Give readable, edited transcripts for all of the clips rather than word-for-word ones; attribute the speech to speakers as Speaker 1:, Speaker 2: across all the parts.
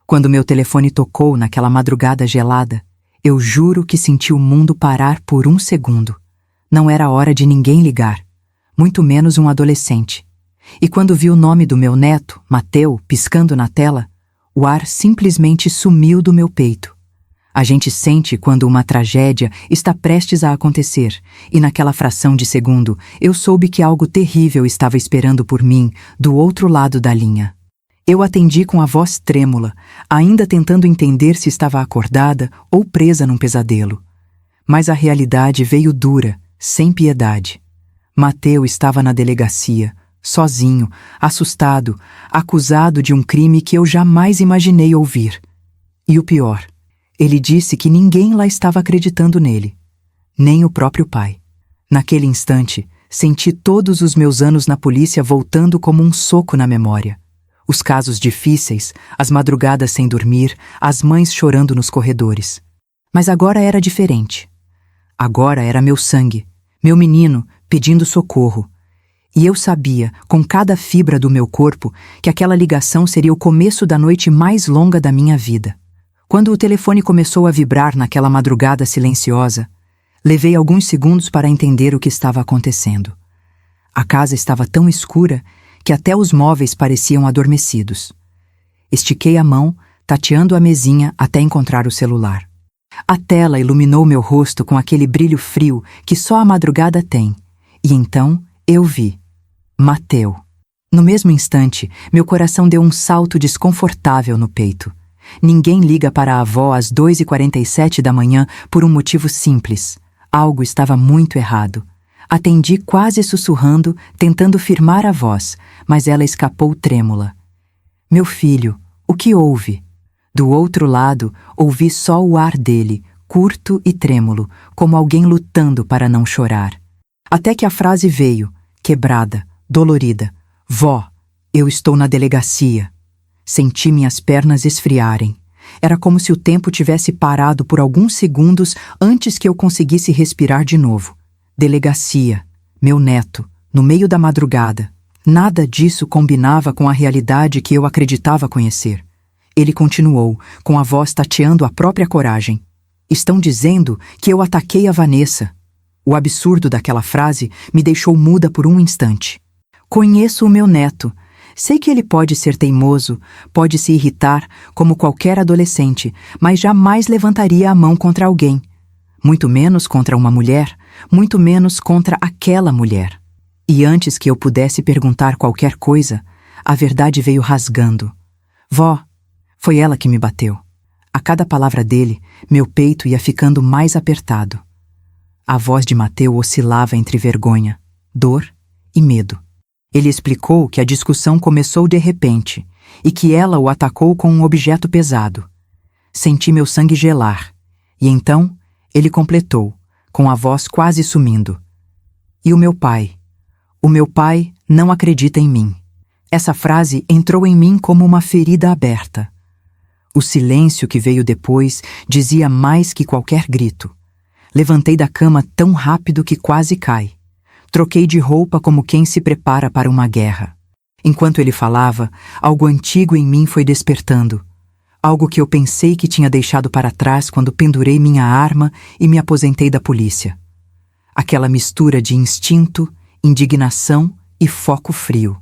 Speaker 1: Quando meu telefone tocou naquela madrugada gelada, eu juro que senti o mundo parar por um segundo. Não era hora de ninguém ligar, muito menos um adolescente. E quando vi o nome do meu neto, Mateu, piscando na tela, o ar simplesmente sumiu do meu peito. A gente sente quando uma tragédia está prestes a acontecer, e naquela fração de segundo eu soube que algo terrível estava esperando por mim do outro lado da linha. Eu atendi com a voz trêmula, ainda tentando entender se estava acordada ou presa num pesadelo. Mas a realidade veio dura, sem piedade. Mateu estava na delegacia, sozinho, assustado, acusado de um crime que eu jamais imaginei ouvir. E o pior, ele disse que ninguém lá estava acreditando nele, nem o próprio pai. Naquele instante, senti todos os meus anos na polícia voltando como um soco na memória. Os casos difíceis, as madrugadas sem dormir, as mães chorando nos corredores. Mas agora era diferente. Agora era meu sangue, meu menino, pedindo socorro. E eu sabia, com cada fibra do meu corpo, que aquela ligação seria o começo da noite mais longa da minha vida. Quando o telefone começou a vibrar naquela madrugada silenciosa, levei alguns segundos para entender o que estava acontecendo. A casa estava tão escura que até os móveis pareciam adormecidos. Estiquei a mão, tateando a mesinha até encontrar o celular. A tela iluminou meu rosto com aquele brilho frio que só a madrugada tem. E então eu vi. Mateu. No mesmo instante, meu coração deu um salto desconfortável no peito. Ninguém liga para a avó às 2h47 da manhã por um motivo simples. Algo estava muito errado. Atendi quase sussurrando, tentando firmar a voz, mas ela escapou trêmula. Meu filho, o que houve? Do outro lado, ouvi só o ar dele, curto e trêmulo, como alguém lutando para não chorar. Até que a frase veio, quebrada, dolorida. Vó, eu estou na delegacia. Senti minhas pernas esfriarem. Era como se o tempo tivesse parado por alguns segundos antes que eu conseguisse respirar de novo. Delegacia, meu neto, no meio da madrugada. Nada disso combinava com a realidade que eu acreditava conhecer. Ele continuou, com a voz tateando a própria coragem. Estão dizendo que eu ataquei a Vanessa. O absurdo daquela frase me deixou muda por um instante. Conheço o meu neto. Sei que ele pode ser teimoso, pode se irritar, como qualquer adolescente, mas jamais levantaria a mão contra alguém. Muito menos contra uma mulher, muito menos contra aquela mulher. E antes que eu pudesse perguntar qualquer coisa, a verdade veio rasgando. Vó, foi ela que me bateu. A cada palavra dele, meu peito ia ficando mais apertado. A voz de Mateu oscilava entre vergonha, dor e medo. Ele explicou que a discussão começou de repente e que ela o atacou com um objeto pesado. Senti meu sangue gelar, e então ele completou, com a voz quase sumindo. E o meu pai? O meu pai não acredita em mim. Essa frase entrou em mim como uma ferida aberta. O silêncio que veio depois dizia mais que qualquer grito. Levantei da cama tão rápido que quase cai. Troquei de roupa como quem se prepara para uma guerra. Enquanto ele falava, algo antigo em mim foi despertando. Algo que eu pensei que tinha deixado para trás quando pendurei minha arma e me aposentei da polícia. Aquela mistura de instinto, indignação e foco frio.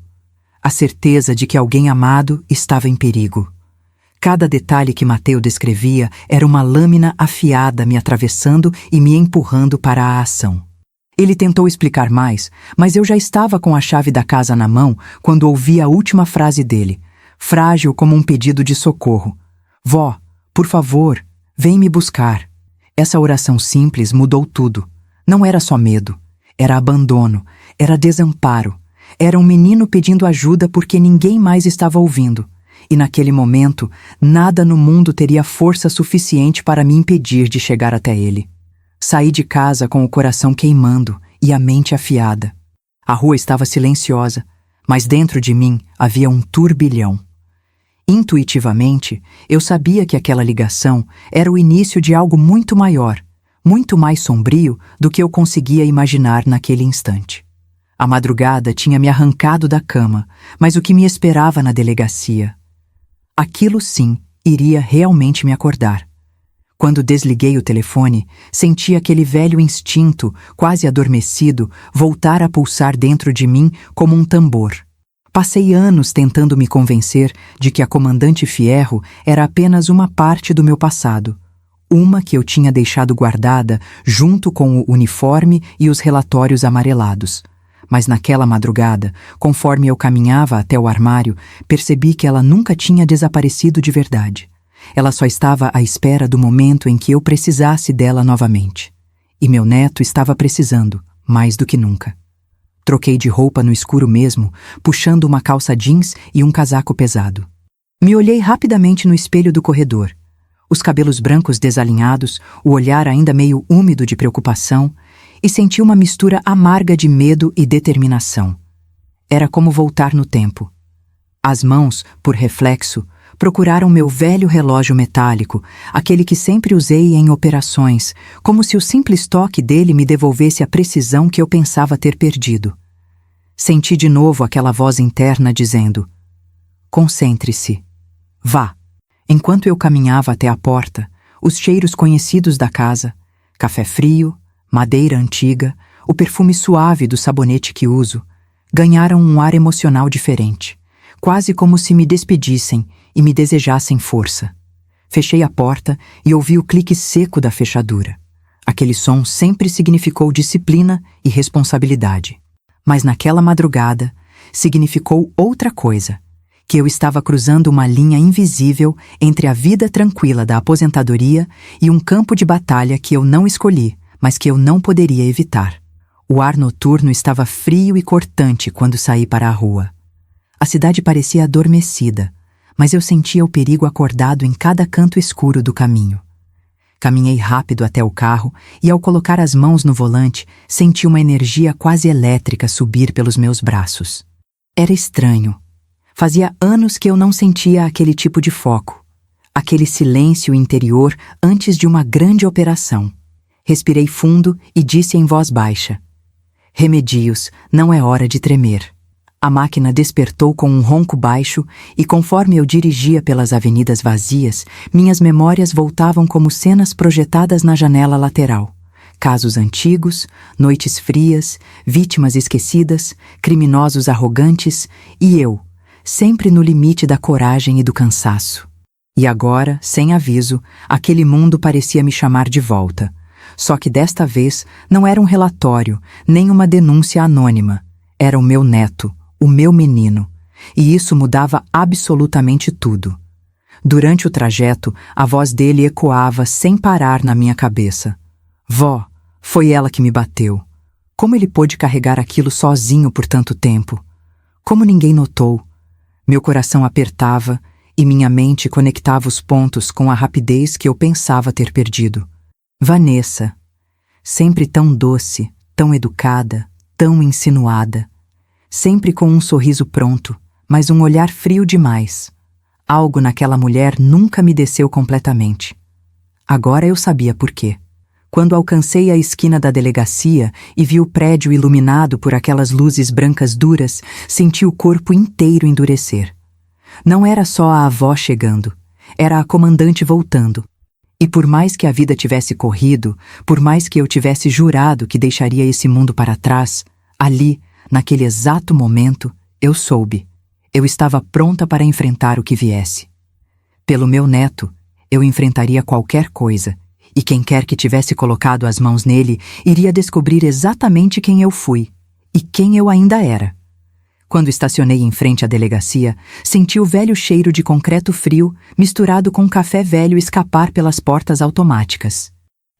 Speaker 1: A certeza de que alguém amado estava em perigo. Cada detalhe que Mateu descrevia era uma lâmina afiada me atravessando e me empurrando para a ação. Ele tentou explicar mais, mas eu já estava com a chave da casa na mão quando ouvi a última frase dele, frágil como um pedido de socorro. Vó, por favor, vem me buscar. Essa oração simples mudou tudo. Não era só medo, era abandono, era desamparo. Era um menino pedindo ajuda porque ninguém mais estava ouvindo. E naquele momento, nada no mundo teria força suficiente para me impedir de chegar até ele. Saí de casa com o coração queimando e a mente afiada. A rua estava silenciosa, mas dentro de mim havia um turbilhão. Intuitivamente, eu sabia que aquela ligação era o início de algo muito maior, muito mais sombrio do que eu conseguia imaginar naquele instante. A madrugada tinha me arrancado da cama, mas o que me esperava na delegacia? Aquilo sim iria realmente me acordar. Quando desliguei o telefone, senti aquele velho instinto, quase adormecido, voltar a pulsar dentro de mim como um tambor. Passei anos tentando me convencer de que a comandante Fierro era apenas uma parte do meu passado, uma que eu tinha deixado guardada junto com o uniforme e os relatórios amarelados. Mas naquela madrugada, conforme eu caminhava até o armário, percebi que ela nunca tinha desaparecido de verdade. Ela só estava à espera do momento em que eu precisasse dela novamente. E meu neto estava precisando, mais do que nunca. Troquei de roupa no escuro mesmo, puxando uma calça jeans e um casaco pesado. Me olhei rapidamente no espelho do corredor. Os cabelos brancos desalinhados, o olhar ainda meio úmido de preocupação, e senti uma mistura amarga de medo e determinação. Era como voltar no tempo. As mãos, por reflexo, procuraram meu velho relógio metálico, aquele que sempre usei em operações, como se o simples toque dele me devolvesse a precisão que eu pensava ter perdido. Senti de novo aquela voz interna dizendo: concentre-se. Vá. Enquanto eu caminhava até a porta, os cheiros conhecidos da casa, café frio, madeira antiga, o perfume suave do sabonete que uso, ganharam um ar emocional diferente, quase como se me despedissem e me desejassem força. Fechei a porta e ouvi o clique seco da fechadura. Aquele som sempre significou disciplina e responsabilidade. Mas naquela madrugada, significou outra coisa, que eu estava cruzando uma linha invisível entre a vida tranquila da aposentadoria e um campo de batalha que eu não escolhi, mas que eu não poderia evitar. O ar noturno estava frio e cortante quando saí para a rua. A cidade parecia adormecida, mas eu sentia o perigo acordado em cada canto escuro do caminho. Caminhei rápido até o carro e, ao colocar as mãos no volante, senti uma energia quase elétrica subir pelos meus braços. Era estranho. Fazia anos que eu não sentia aquele tipo de foco, aquele silêncio interior antes de uma grande operação. Respirei fundo e disse em voz baixa: Remedios, não é hora de tremer. A máquina despertou com um ronco baixo e, conforme eu dirigia pelas avenidas vazias, minhas memórias voltavam como cenas projetadas na janela lateral. Casos antigos, noites frias, vítimas esquecidas, criminosos arrogantes e eu, sempre no limite da coragem e do cansaço. E agora, sem aviso, aquele mundo parecia me chamar de volta. Só que desta vez não era um relatório, nem uma denúncia anônima. Era o meu neto, o meu menino, e isso mudava absolutamente tudo. Durante o trajeto, a voz dele ecoava sem parar na minha cabeça. Vó, foi ela que me bateu. Como ele pôde carregar aquilo sozinho por tanto tempo? Como ninguém notou? Meu coração apertava e minha mente conectava os pontos com a rapidez que eu pensava ter perdido. Vanessa, sempre tão doce, tão educada, tão insinuada. Sempre com um sorriso pronto, mas um olhar frio demais. Algo naquela mulher nunca me desceu completamente. Agora eu sabia por quê. Quando alcancei a esquina da delegacia e vi o prédio iluminado por aquelas luzes brancas duras, senti o corpo inteiro endurecer. Não era só a avó chegando, era a comandante voltando. E por mais que a vida tivesse corrido, por mais que eu tivesse jurado que deixaria esse mundo para trás, ali, naquele exato momento, eu soube. Eu estava pronta para enfrentar o que viesse. Pelo meu neto, eu enfrentaria qualquer coisa, e quem quer que tivesse colocado as mãos nele iria descobrir exatamente quem eu fui, e quem eu ainda era. Quando estacionei em frente à delegacia, senti o velho cheiro de concreto frio misturado com café velho escapar pelas portas automáticas.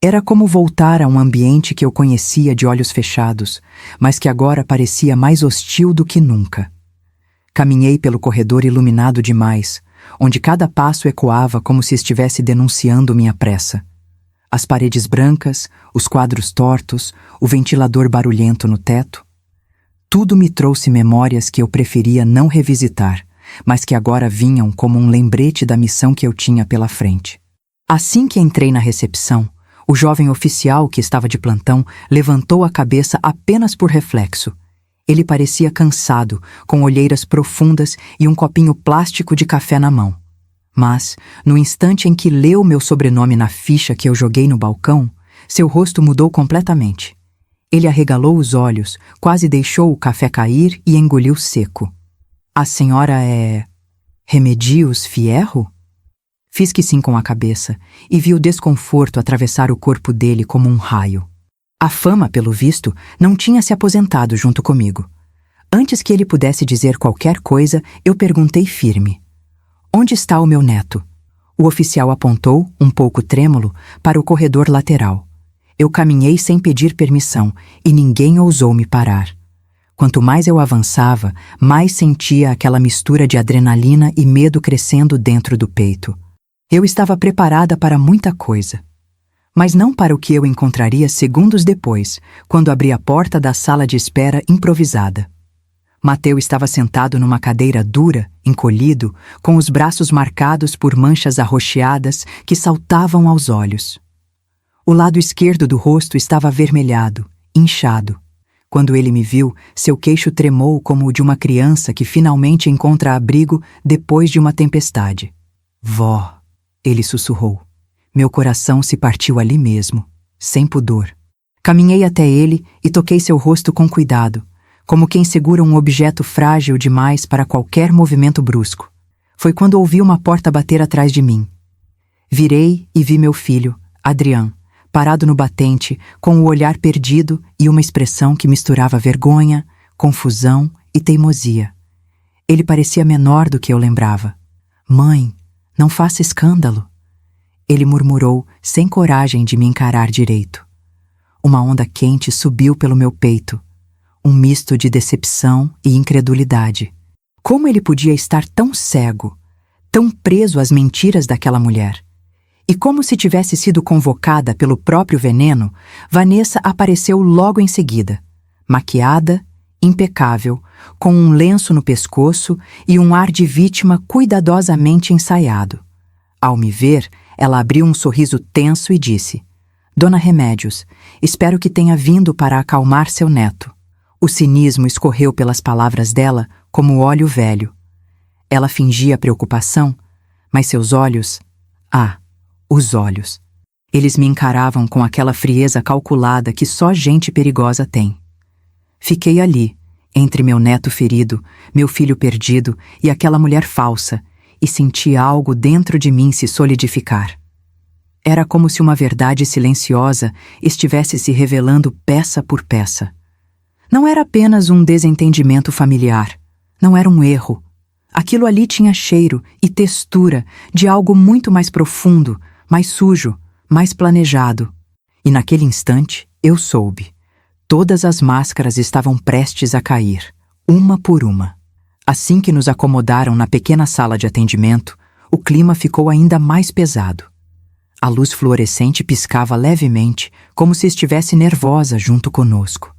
Speaker 1: Era como voltar a um ambiente que eu conhecia de olhos fechados, mas que agora parecia mais hostil do que nunca. Caminhei pelo corredor iluminado demais, onde cada passo ecoava como se estivesse denunciando minha pressa. As paredes brancas, os quadros tortos, o ventilador barulhento no teto. Tudo me trouxe memórias que eu preferia não revisitar, mas que agora vinham como um lembrete da missão que eu tinha pela frente. Assim que entrei na recepção, o jovem oficial que estava de plantão levantou a cabeça apenas por reflexo. Ele parecia cansado, com olheiras profundas e um copinho plástico de café na mão. Mas, no instante em que leu meu sobrenome na ficha que eu joguei no balcão, seu rosto mudou completamente. Ele arregalou os olhos, quase deixou o café cair e engoliu seco. A senhora é... Remedios Fierro? Fiz que sim com a cabeça e vi o desconforto atravessar o corpo dele como um raio. A fama, pelo visto, não tinha se aposentado junto comigo. Antes que ele pudesse dizer qualquer coisa, eu perguntei firme: "Onde está o meu neto?" O oficial apontou, um pouco trêmulo, para o corredor lateral. Eu caminhei sem pedir permissão e ninguém ousou me parar. Quanto mais eu avançava, mais sentia aquela mistura de adrenalina e medo crescendo dentro do peito. Eu estava preparada para muita coisa, mas não para o que eu encontraria segundos depois, quando abri a porta da sala de espera improvisada. Mateu estava sentado numa cadeira dura, encolhido, com os braços marcados por manchas arroxeadas que saltavam aos olhos. O lado esquerdo do rosto estava avermelhado, inchado. Quando ele me viu, seu queixo tremou como o de uma criança que finalmente encontra abrigo depois de uma tempestade. "Vó", ele sussurrou. Meu coração se partiu ali mesmo, sem pudor. Caminhei até ele e toquei seu rosto com cuidado, como quem segura um objeto frágil demais para qualquer movimento brusco. Foi quando ouvi uma porta bater atrás de mim. Virei e vi meu filho, Adrián, parado no batente, com o olhar perdido e uma expressão que misturava vergonha, confusão e teimosia. Ele parecia menor do que eu lembrava. "Mãe, não faça escândalo", ele murmurou, sem coragem de me encarar direito. Uma onda quente subiu pelo meu peito, um misto de decepção e incredulidade. Como ele podia estar tão cego, tão preso às mentiras daquela mulher? E como se tivesse sido convocada pelo próprio veneno, Vanessa apareceu logo em seguida, maquiada, impecável, com um lenço no pescoço e um ar de vítima cuidadosamente ensaiado. Ao me ver, ela abriu um sorriso tenso e disse: "Dona Remédios, espero que tenha vindo para acalmar seu neto." O cinismo escorreu pelas palavras dela como óleo velho. Ela fingia preocupação, mas seus olhos... os olhos. Eles me encaravam com aquela frieza calculada que só gente perigosa tem. Fiquei ali, entre meu neto ferido, meu filho perdido e aquela mulher falsa, e senti algo dentro de mim se solidificar. Era como se uma verdade silenciosa estivesse se revelando peça por peça. Não era apenas um desentendimento familiar. Não era um erro. Aquilo ali tinha cheiro e textura de algo muito mais profundo, mais sujo, mais planejado. E naquele instante, eu soube. Todas as máscaras estavam prestes a cair, uma por uma. Assim que nos acomodaram na pequena sala de atendimento, o clima ficou ainda mais pesado. A luz fluorescente piscava levemente, como se estivesse nervosa junto conosco.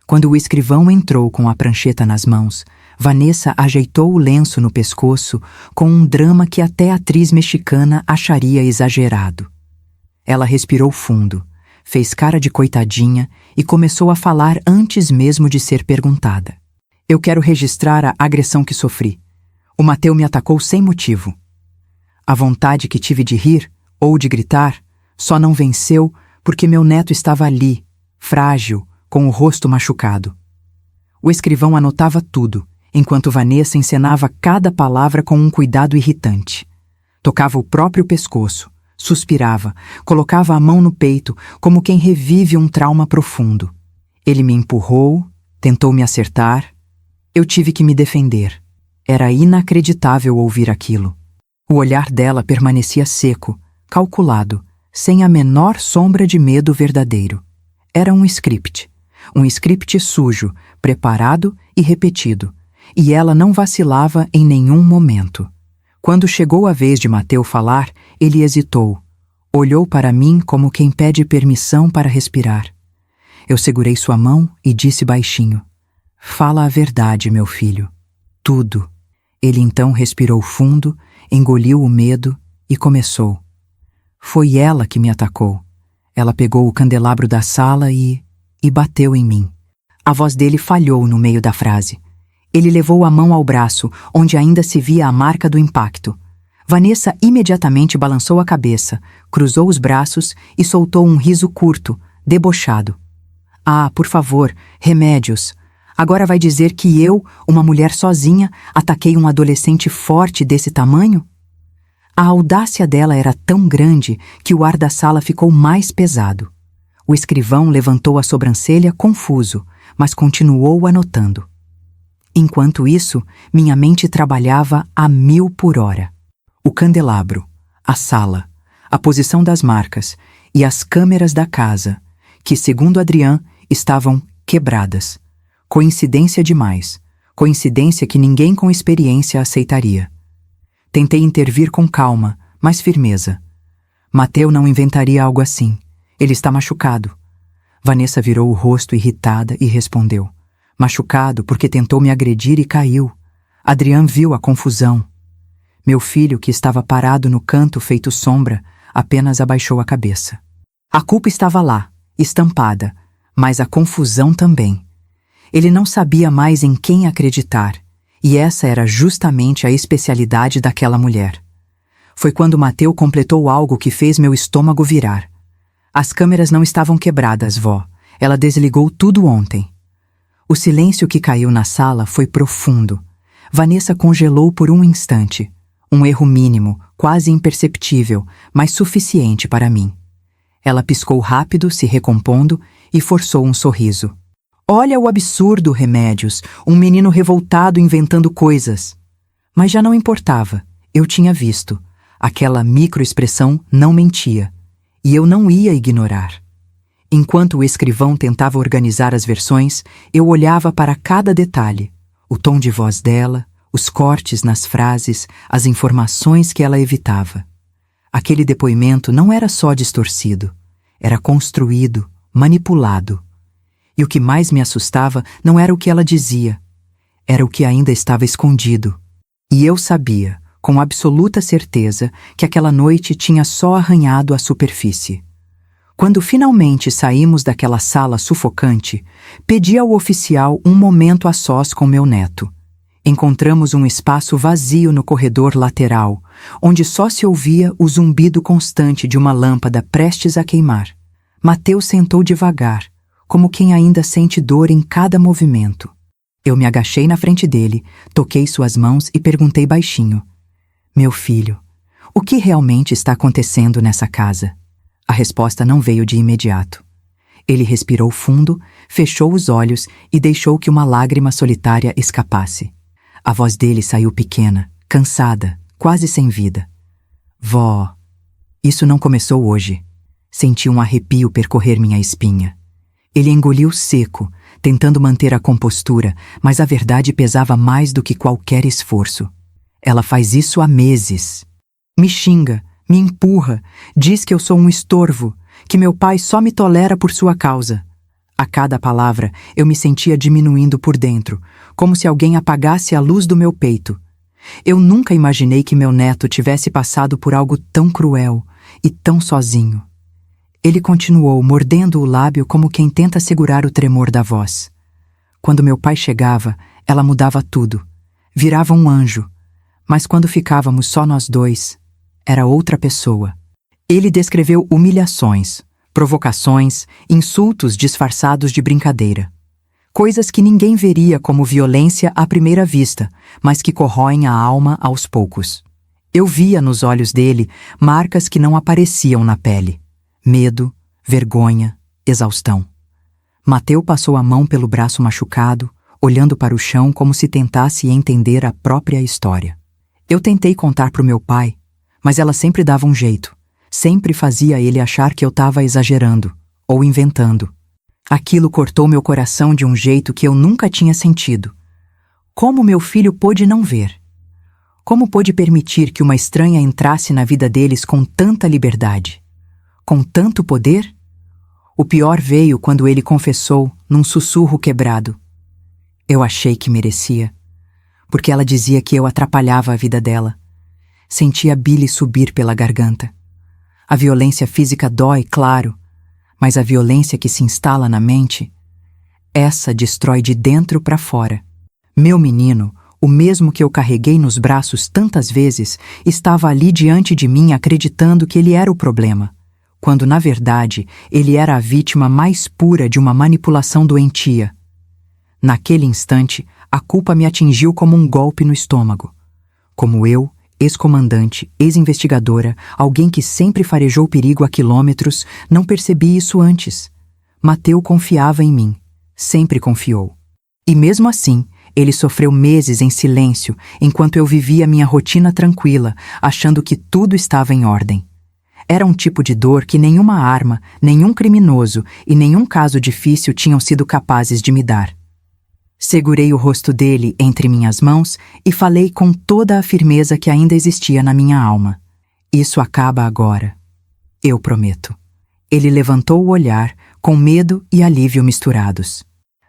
Speaker 1: Quando o escrivão entrou com a prancheta nas mãos, Vanessa ajeitou o lenço no pescoço com um drama que até a atriz mexicana acharia exagerado. Ela respirou fundo, fez cara de coitadinha e começou a falar antes mesmo de ser perguntada. "Eu quero registrar a agressão que sofri. O Mateu me atacou sem motivo. A vontade que tive de rir, ou de gritar, só não venceu porque meu neto estava ali, frágil, com o rosto machucado." O escrivão anotava tudo, enquanto Vanessa encenava cada palavra com um cuidado irritante. Tocava o próprio pescoço, suspirava, colocava a mão no peito, como quem revive um trauma profundo. Ele me empurrou, tentou me acertar. Eu tive que me defender. Era inacreditável ouvir aquilo. O olhar dela permanecia seco, calculado, sem a menor sombra de medo verdadeiro. Era um script sujo, preparado e repetido, e ela não vacilava em nenhum momento. Quando chegou a vez de Mateu falar, ele hesitou. Olhou para mim como quem pede permissão para respirar. Eu segurei sua mão e disse baixinho: "Fala a verdade, meu filho. Tudo." Ele então respirou fundo, engoliu o medo e começou. "Foi ela que me atacou. Ela pegou o candelabro da sala e bateu em mim." A voz dele falhou no meio da frase. Ele levou a mão ao braço, onde ainda se via a marca do impacto. Vanessa imediatamente balançou a cabeça, cruzou os braços e soltou um riso curto, debochado. Ah, por favor, remédios. Agora vai dizer que eu, uma mulher sozinha, ataquei um adolescente forte desse tamanho? A audácia dela era tão grande que o ar da sala ficou mais pesado. O escrivão levantou a sobrancelha confuso, mas continuou anotando. Enquanto isso, minha mente trabalhava a 1000 por hora. O candelabro, a sala, a posição das marcas e as câmeras da casa, que, segundo Adrian, estavam quebradas. Coincidência demais. Coincidência que ninguém com experiência aceitaria. Tentei intervir com calma, mas firmeza. Mateu não inventaria algo assim. Ele está machucado. Vanessa virou o rosto irritada e respondeu. Machucado porque tentou me agredir e caiu. Adrian viu a confusão. Meu filho, que estava parado no canto feito sombra, apenas abaixou a cabeça. A culpa estava lá, estampada, mas a confusão também. Ele não sabia mais em quem acreditar, e essa era justamente a especialidade daquela mulher. Foi quando Mateu completou algo que fez meu estômago virar. As câmeras não estavam quebradas, vó. Ela desligou tudo ontem. O silêncio que caiu na sala foi profundo. Vanessa congelou por um instante. Um erro mínimo, quase imperceptível, mas suficiente para mim. Ela piscou rápido, se recompondo, e forçou um sorriso. Olha o absurdo, remédios, um menino revoltado inventando coisas. Mas já não importava, eu tinha visto. Aquela microexpressão não mentia, e eu não ia ignorar. Enquanto o escrivão tentava organizar as versões, eu olhava para cada detalhe, o tom de voz dela, os cortes nas frases, as informações que ela evitava. Aquele depoimento não era só distorcido, era construído, manipulado. E o que mais me assustava não era o que ela dizia, era o que ainda estava escondido. E eu sabia, com absoluta certeza, que aquela noite tinha só arranhado a superfície. Quando finalmente saímos daquela sala sufocante, pedi ao oficial um momento a sós com meu neto. Encontramos um espaço vazio no corredor lateral, onde só se ouvia o zumbido constante de uma lâmpada prestes a queimar. Mateu sentou devagar, como quem ainda sente dor em cada movimento. Eu me agachei na frente dele, toquei suas mãos e perguntei baixinho. Meu filho, o que realmente está acontecendo nessa casa? A resposta não veio de imediato. Ele respirou fundo, fechou os olhos e deixou que uma lágrima solitária escapasse. A voz dele saiu pequena, cansada, quase sem vida. Vó, isso não começou hoje. Senti um arrepio percorrer minha espinha. Ele engoliu seco, tentando manter a compostura, mas a verdade pesava mais do que qualquer esforço. Ela faz isso há meses. Me xinga, me empurra, diz que eu sou um estorvo, que meu pai só me tolera por sua causa. A cada palavra, eu me sentia diminuindo por dentro, como se alguém apagasse a luz do meu peito. Eu nunca imaginei que meu neto tivesse passado por algo tão cruel e tão sozinho. Ele continuou, mordendo o lábio como quem tenta segurar o tremor da voz. Quando meu pai chegava, ela mudava tudo. Virava um anjo. Mas quando ficávamos só nós dois, era outra pessoa. Ele descreveu humilhações, provocações, insultos disfarçados de brincadeira. Coisas que ninguém veria como violência à primeira vista, mas que corroem a alma aos poucos. Eu via nos olhos dele marcas que não apareciam na pele. Medo, vergonha, exaustão. Mateu passou a mão pelo braço machucado, olhando para o chão como se tentasse entender a própria história. Eu tentei contar para o meu pai, mas ela sempre dava um jeito. Sempre fazia ele achar que eu estava exagerando ou inventando. Aquilo cortou meu coração de um jeito que eu nunca tinha sentido. Como meu filho pôde não ver? Como pôde permitir que uma estranha entrasse na vida deles com tanta liberdade? Com tanto poder? O pior veio quando ele confessou, num sussurro quebrado. Eu achei que merecia, porque ela dizia que eu atrapalhava a vida dela. Sentia a bile subir pela garganta. A violência física dói, claro, mas a violência que se instala na mente, essa destrói de dentro para fora. Meu menino, O mesmo que eu carreguei nos braços tantas vezes, estava ali diante de mim acreditando que ele era o problema, quando na verdade ele era a vítima mais pura de uma manipulação doentia. Naquele instante, a culpa me atingiu como um golpe no estômago. Como eu, ex-comandante, ex-investigadora, alguém que sempre farejou perigo a quilômetros, não percebi isso antes. Mateu confiava em mim. Sempre confiou. E mesmo assim, ele sofreu meses em silêncio, enquanto eu vivia minha rotina tranquila, achando que tudo estava em ordem. Era um tipo de dor que nenhuma arma, nenhum criminoso e nenhum caso difícil tinham sido capazes de me dar. Segurei o rosto dele entre minhas mãos e falei com toda a firmeza que ainda existia na minha alma. Isso acaba agora. Eu prometo. Ele levantou o olhar, com medo e alívio misturados.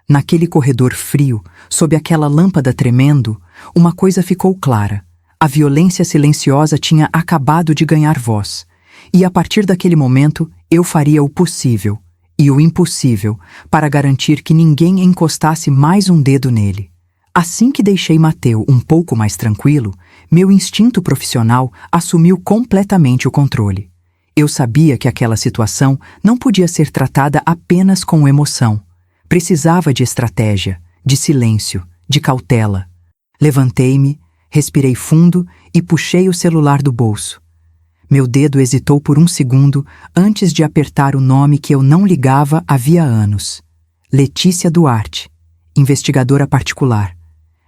Speaker 1: Naquele corredor frio, sob aquela lâmpada tremendo, uma coisa ficou clara. A violência silenciosa tinha acabado de ganhar voz. E a partir daquele momento, eu faria o possível e o impossível para garantir que ninguém encostasse mais um dedo nele. Assim que deixei Mateu um pouco mais tranquilo, meu instinto profissional assumiu completamente o controle. Eu sabia que aquela situação não podia ser tratada apenas com emoção. Precisava de estratégia, de silêncio, de cautela. Levantei-me, respirei fundo e puxei o celular do bolso. Meu dedo hesitou por um segundo antes de apertar o nome que eu não ligava havia anos. Letícia Duarte, investigadora particular.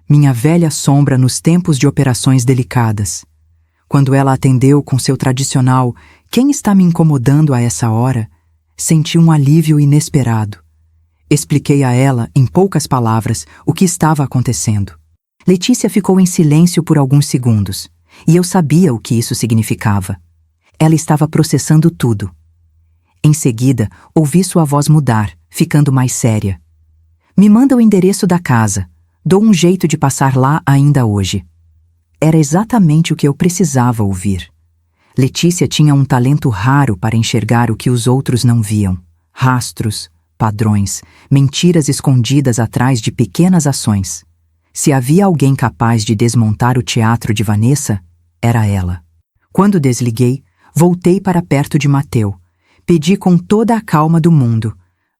Speaker 1: Minha velha sombra nos tempos de operações delicadas. Quando ela atendeu com seu tradicional "Quem está me incomodando a essa hora?", senti um alívio inesperado. Expliquei a ela, em poucas palavras, o que estava acontecendo. Letícia ficou em silêncio por alguns segundos, e eu sabia o que isso significava. Ela estava processando tudo. Em seguida, ouvi sua voz mudar, ficando mais séria. Me manda o endereço da casa. Dou um jeito de passar lá ainda hoje. Era exatamente o que eu precisava ouvir. Letícia tinha um talento raro para enxergar o que os outros não viam. Rastros, padrões, mentiras escondidas atrás de pequenas ações. Se havia alguém capaz de desmontar o teatro de Vanessa, era ela. Quando desliguei, voltei para perto de Mateu. Pedi com toda a calma do mundo.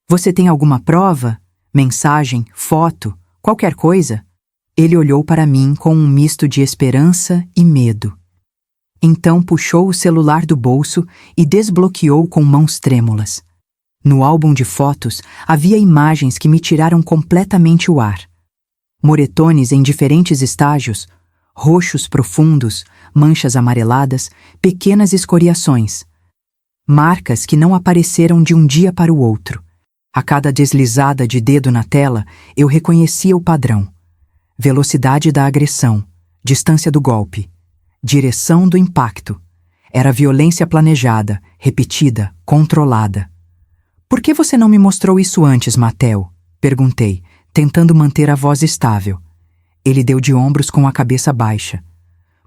Speaker 1: Você tem alguma prova? Mensagem? Foto? Qualquer coisa? Ele olhou para mim com um misto de esperança e medo. Então puxou o celular do bolso e desbloqueou com mãos trêmulas. No álbum de fotos havia imagens que me tiraram completamente o ar. Moretones em diferentes estágios, roxos profundos, manchas amareladas, pequenas escoriações. Marcas que não apareceram de um dia para o outro. A cada deslizada de dedo na tela, eu reconhecia o padrão. Velocidade da agressão, distância do golpe, direção do impacto. Era violência planejada, repetida, controlada. Por que você não me mostrou isso antes, Mateu? Perguntei, tentando manter a voz estável. Ele deu de ombros com a cabeça baixa.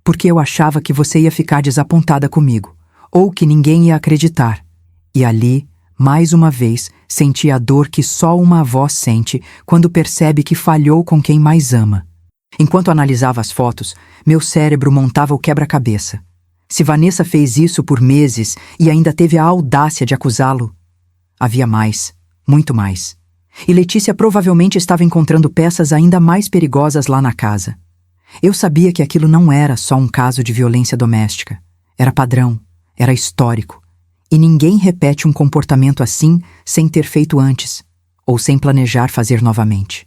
Speaker 1: Porque eu achava que você ia ficar desapontada comigo, ou que ninguém ia acreditar. E ali, mais uma vez, senti a dor que só uma avó sente quando percebe que falhou com quem mais ama. Enquanto analisava as fotos, meu cérebro montava o quebra-cabeça. Se Vanessa fez isso por meses e ainda teve a audácia de acusá-lo, havia mais, muito mais. E Letícia provavelmente estava encontrando peças ainda mais perigosas lá na casa. Eu sabia que aquilo não era só um caso de violência doméstica. Era padrão, era histórico. E ninguém repete um comportamento assim sem ter feito antes, ou sem planejar fazer novamente.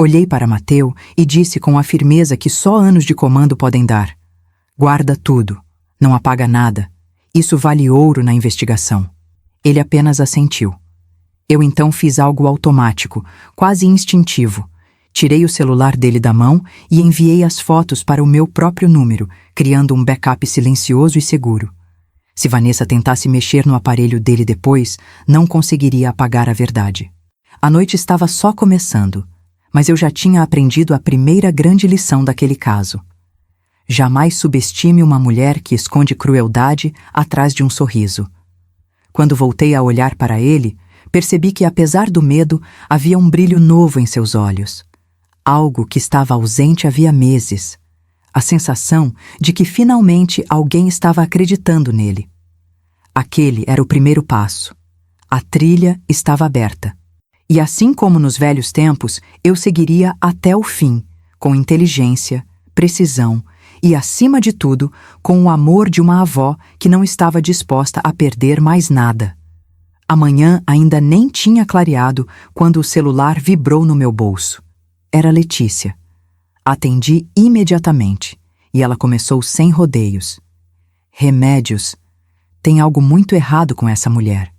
Speaker 1: Olhei para Mateu e disse com a firmeza que só anos de comando podem dar. Guarda tudo, não apaga nada. Isso vale ouro na investigação. Ele apenas assentiu. Eu então fiz algo automático, quase instintivo. Tirei o celular dele da mão e enviei as fotos para o meu próprio número, criando um backup silencioso e seguro. Se Vanessa tentasse mexer no aparelho dele depois, não conseguiria apagar a verdade. A noite estava só começando, mas eu já tinha aprendido a primeira grande lição daquele caso. Jamais subestime uma mulher que esconde crueldade atrás de um sorriso. Quando voltei a olhar para ele, percebi que, apesar do medo, havia um brilho novo em seus olhos. algo que estava ausente havia meses. A sensação de que finalmente alguém estava acreditando nele. Aquele era o primeiro passo. A trilha estava aberta. E assim como nos velhos tempos, eu seguiria até o fim, com inteligência, precisão e, acima de tudo, com o amor de uma avó que não estava disposta a perder mais nada. A manhã ainda nem tinha clareado quando o celular vibrou no meu bolso. Era Letícia. Atendi imediatamente e ela começou sem rodeios. Remédios. Tem algo muito errado com essa mulher.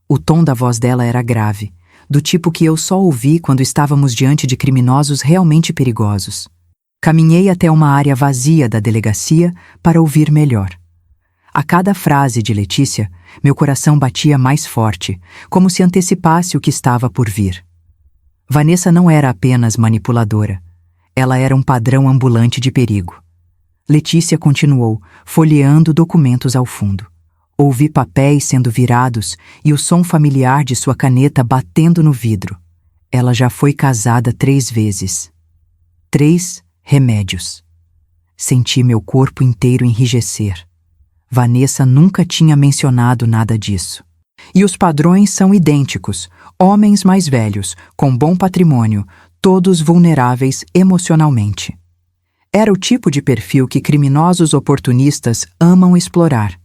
Speaker 1: O tom da voz dela era grave, do tipo que eu só ouvi quando estávamos diante de criminosos realmente perigosos. Caminhei até uma área vazia da delegacia para ouvir melhor. A cada frase de Letícia, meu coração batia mais forte, como se antecipasse o que estava por vir. Vanessa não era apenas manipuladora. Ela era um padrão ambulante de perigo. Letícia continuou, folheando documentos ao fundo. Ouvi papéis sendo virados e o som familiar de sua caneta batendo no vidro. Ela já foi casada 3 vezes. 3 remédios. Senti meu corpo inteiro enrijecer. Vanessa nunca tinha mencionado nada disso. E os padrões são idênticos. Homens mais velhos, com bom patrimônio, todos vulneráveis emocionalmente. Era o tipo de perfil que criminosos oportunistas amam explorar.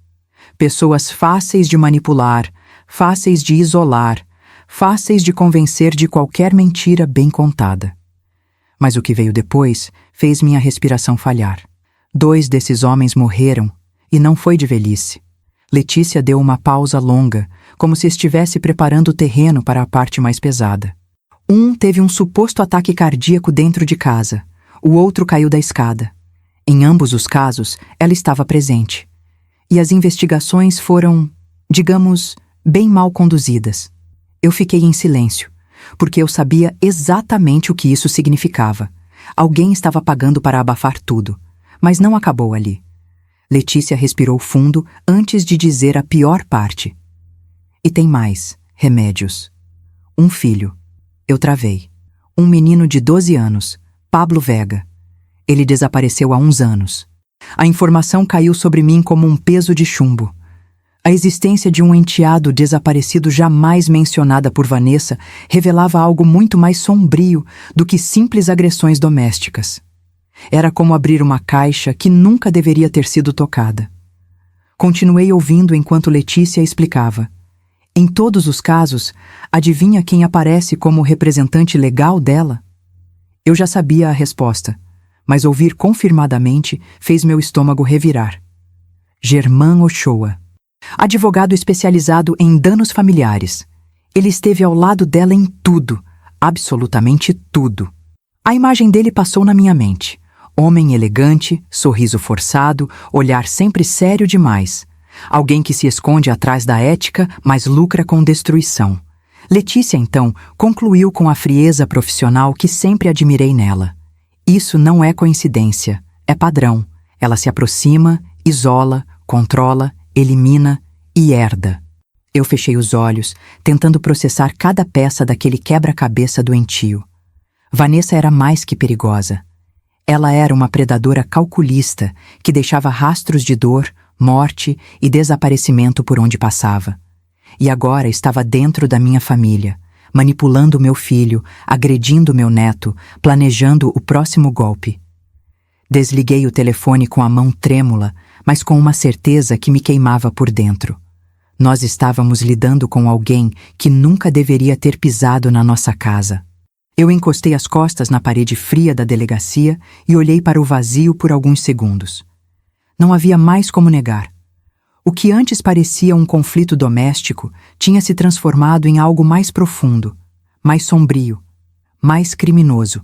Speaker 1: Pessoas fáceis de manipular, fáceis de isolar, fáceis de convencer de qualquer mentira bem contada. Mas o que veio depois fez minha respiração falhar. 2 desses homens morreram, e não foi de velhice. Letícia deu uma pausa longa, como se estivesse preparando o terreno para a parte mais pesada. Um teve um suposto ataque cardíaco dentro de casa, o outro caiu da escada. Em ambos os casos, ela estava presente. E as investigações foram, digamos, bem mal conduzidas. Eu fiquei em silêncio, porque eu sabia exatamente o que isso significava. Alguém estava pagando para abafar tudo, mas não acabou ali. Letícia respirou fundo antes de dizer a pior parte. E tem mais, remédios. Um filho. Eu travei. Um menino de 12 anos, Pablo Vega. Ele desapareceu há uns anos. A informação caiu sobre mim como um peso de chumbo. A existência de um enteado desaparecido jamais mencionada por Vanessa revelava algo muito mais sombrio do que simples agressões domésticas. Era como abrir uma caixa que nunca deveria ter sido tocada. Continuei ouvindo enquanto Letícia explicava. Em todos os casos, adivinha quem aparece como representante legal dela? Eu já sabia a resposta, mas ouvir confirmadamente fez meu estômago revirar. Germán Ochoa. Advogado especializado em danos familiares. Ele esteve ao lado dela em tudo, absolutamente tudo. A imagem dele passou na minha mente. Homem elegante, sorriso forçado, olhar sempre sério demais. Alguém que se esconde atrás da ética, mas lucra com destruição. Letícia, então, concluiu com a frieza profissional que sempre admirei nela. Isso não é coincidência, é padrão. Ela se aproxima, isola, controla, elimina e herda. Eu fechei os olhos, tentando processar cada peça daquele quebra-cabeça doentio. Vanessa era mais que perigosa. Ela era uma predadora calculista que deixava rastros de dor, morte e desaparecimento por onde passava. E agora estava dentro da minha família, manipulando meu filho, agredindo meu neto, planejando o próximo golpe. Desliguei o telefone com a mão trêmula, mas com uma certeza que me queimava por dentro. Nós estávamos lidando com alguém que nunca deveria ter pisado na nossa casa. Eu encostei as costas na parede fria da delegacia e olhei para o vazio por alguns segundos. Não havia mais como negar. O que antes parecia um conflito doméstico tinha se transformado em algo mais profundo, mais sombrio, mais criminoso.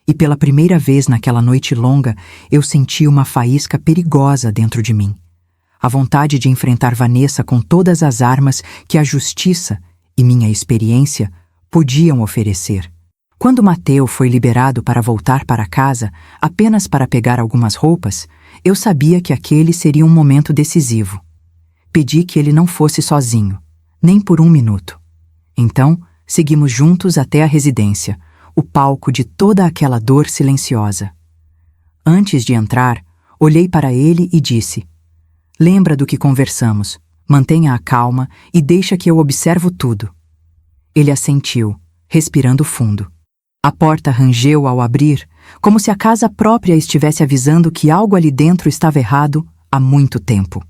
Speaker 1: E pela primeira vez naquela noite longa, eu senti uma faísca perigosa dentro de mim. A vontade de enfrentar Vanessa com todas as armas que a justiça e minha experiência podiam oferecer. Quando Mateu foi liberado para voltar para casa, apenas para pegar algumas roupas, eu sabia que aquele seria um momento decisivo. Pedi que ele não fosse sozinho, nem por um minuto. Então, seguimos juntos até a residência, o palco de toda aquela dor silenciosa. Antes de entrar, olhei para ele e disse: "Lembra do que conversamos. Mantenha a calma e deixa que eu observo tudo." Ele assentiu, respirando fundo. A porta rangeu ao abrir, como se a casa própria estivesse avisando que algo ali dentro estava errado há muito tempo.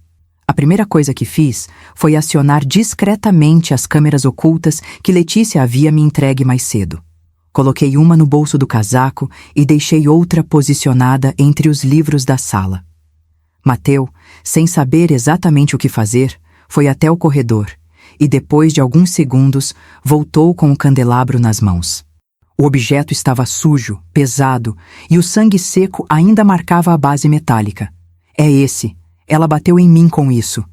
Speaker 1: A primeira coisa que fiz foi acionar discretamente as câmeras ocultas que Letícia havia me entregue mais cedo. Coloquei uma no bolso do casaco e deixei outra posicionada entre os livros da sala. Mateu, sem saber exatamente o que fazer, foi até o corredor e, depois de alguns segundos, voltou com o candelabro nas mãos. O objeto estava sujo, pesado, e o sangue seco ainda marcava a base metálica. "É esse. Ela bateu em mim com isso."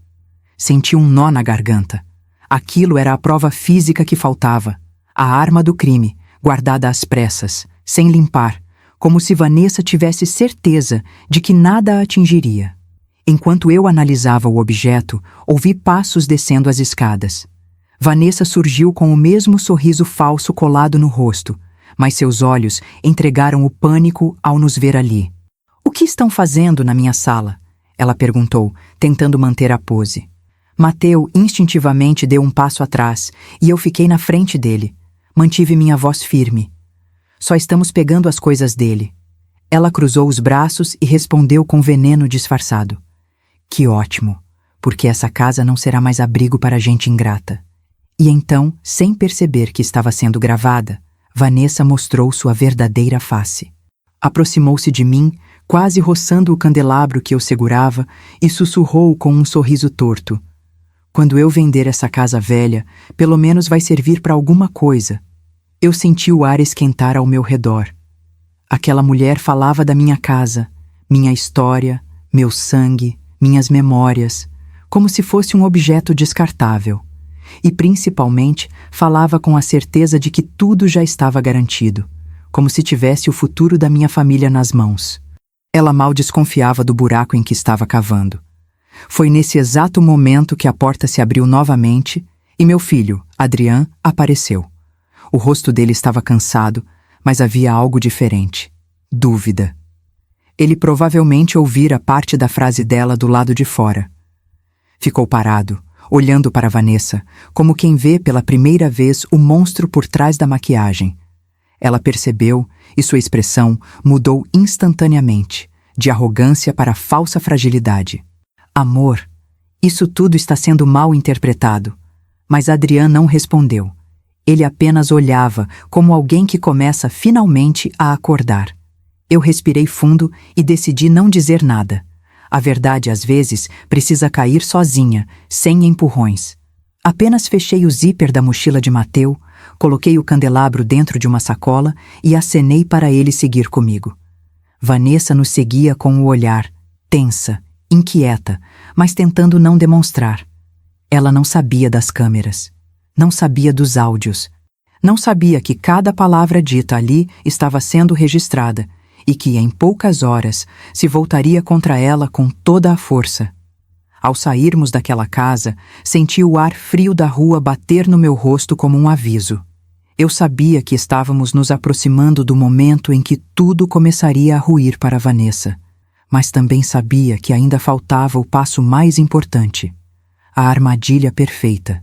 Speaker 1: Senti um nó na garganta. Aquilo era a prova física que faltava. A arma do crime, guardada às pressas, sem limpar, como se Vanessa tivesse certeza de que nada a atingiria. Enquanto eu analisava o objeto, ouvi passos descendo as escadas. Vanessa surgiu com o mesmo sorriso falso colado no rosto, mas seus olhos entregaram o pânico ao nos ver ali. "O que estão fazendo na minha sala?" ela perguntou, tentando manter a pose. Mateu instintivamente deu um passo atrás e eu fiquei na frente dele. Mantive minha voz firme. "Só estamos pegando as coisas dele." Ela cruzou os braços e respondeu com veneno disfarçado: "Que ótimo, porque essa casa não será mais abrigo para gente ingrata." E então, sem perceber que estava sendo gravada, Vanessa mostrou sua verdadeira face. Aproximou-se de mim, quase roçando o candelabro que eu segurava, e sussurrou com um sorriso torto: "Quando eu vender essa casa velha, pelo menos vai servir para alguma coisa." Eu senti o ar esquentar ao meu redor. Aquela mulher falava da minha casa, minha história, meu sangue, minhas memórias, como se fosse um objeto descartável. E principalmente falava com a certeza de que tudo já estava garantido, como se tivesse o futuro da minha família nas mãos. Ela mal desconfiava do buraco em que estava cavando. Foi nesse exato momento que a porta se abriu novamente e meu filho, Adrian, apareceu. O rosto dele estava cansado, mas havia algo diferente: dúvida. Ele provavelmente ouvira parte da frase dela do lado de fora. Ficou parado, olhando para Vanessa, como quem vê pela primeira vez o monstro por trás da maquiagem. Ela percebeu e sua expressão mudou instantaneamente, de arrogância para falsa fragilidade. "Amor, isso tudo está sendo mal interpretado." Mas Adrian não respondeu. Ele apenas olhava, como alguém que começa finalmente a acordar. Eu respirei fundo e decidi não dizer nada. A verdade, às vezes, precisa cair sozinha, sem empurrões. Apenas fechei o zíper da mochila de Mateu, coloquei o candelabro dentro de uma sacola e acenei para ele seguir comigo. Vanessa nos seguia com o olhar, tensa, inquieta, mas tentando não demonstrar. Ela não sabia das câmeras, não sabia dos áudios, não sabia que cada palavra dita ali estava sendo registrada e que, em poucas horas, se voltaria contra ela com toda a força. Ao sairmos daquela casa, senti o ar frio da rua bater no meu rosto como um aviso. Eu sabia que estávamos nos aproximando do momento em que tudo começaria a ruir para Vanessa, mas também sabia que ainda faltava o passo mais importante, a armadilha perfeita.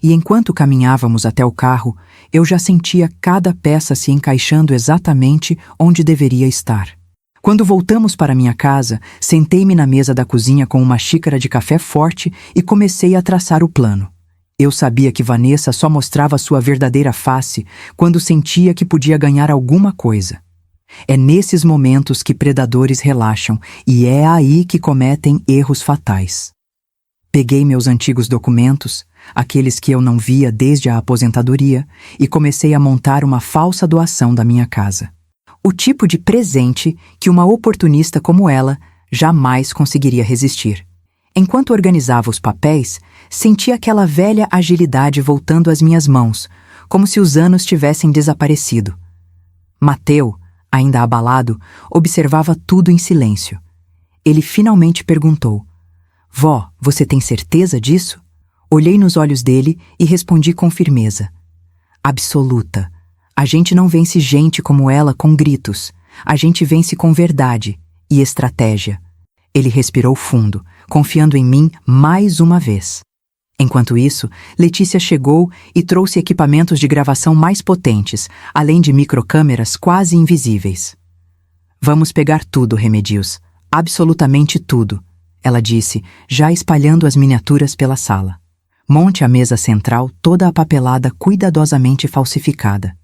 Speaker 1: E enquanto caminhávamos até o carro, eu já sentia cada peça se encaixando exatamente onde deveria estar. Quando voltamos para minha casa, sentei-me na mesa da cozinha com uma xícara de café forte e comecei a traçar o plano. Eu sabia que Vanessa só mostrava sua verdadeira face quando sentia que podia ganhar alguma coisa. É nesses momentos que predadores relaxam e é aí que cometem erros fatais. Peguei meus antigos documentos, aqueles que eu não via desde a aposentadoria, e comecei a montar uma falsa doação da minha casa. O tipo de presente que uma oportunista como ela jamais conseguiria resistir. Enquanto organizava os papéis, senti aquela velha agilidade voltando às minhas mãos, como se os anos tivessem desaparecido. Mateu, ainda abalado, observava tudo em silêncio. Ele finalmente perguntou: "Vó, você tem certeza disso?" Olhei nos olhos dele e respondi com firmeza: "Absoluta. A gente não vence gente como ela com gritos. A gente vence com verdade e estratégia. Ele respirou fundo, confiando em mim mais uma vez. Enquanto isso, Letícia chegou e trouxe equipamentos de gravação mais potentes, além de microcâmeras quase invisíveis. Vamos pegar tudo, Remedios. Absolutamente tudo, ela disse, já espalhando as miniaturas pela sala. Monte a mesa central toda apapelada cuidadosamente falsificada.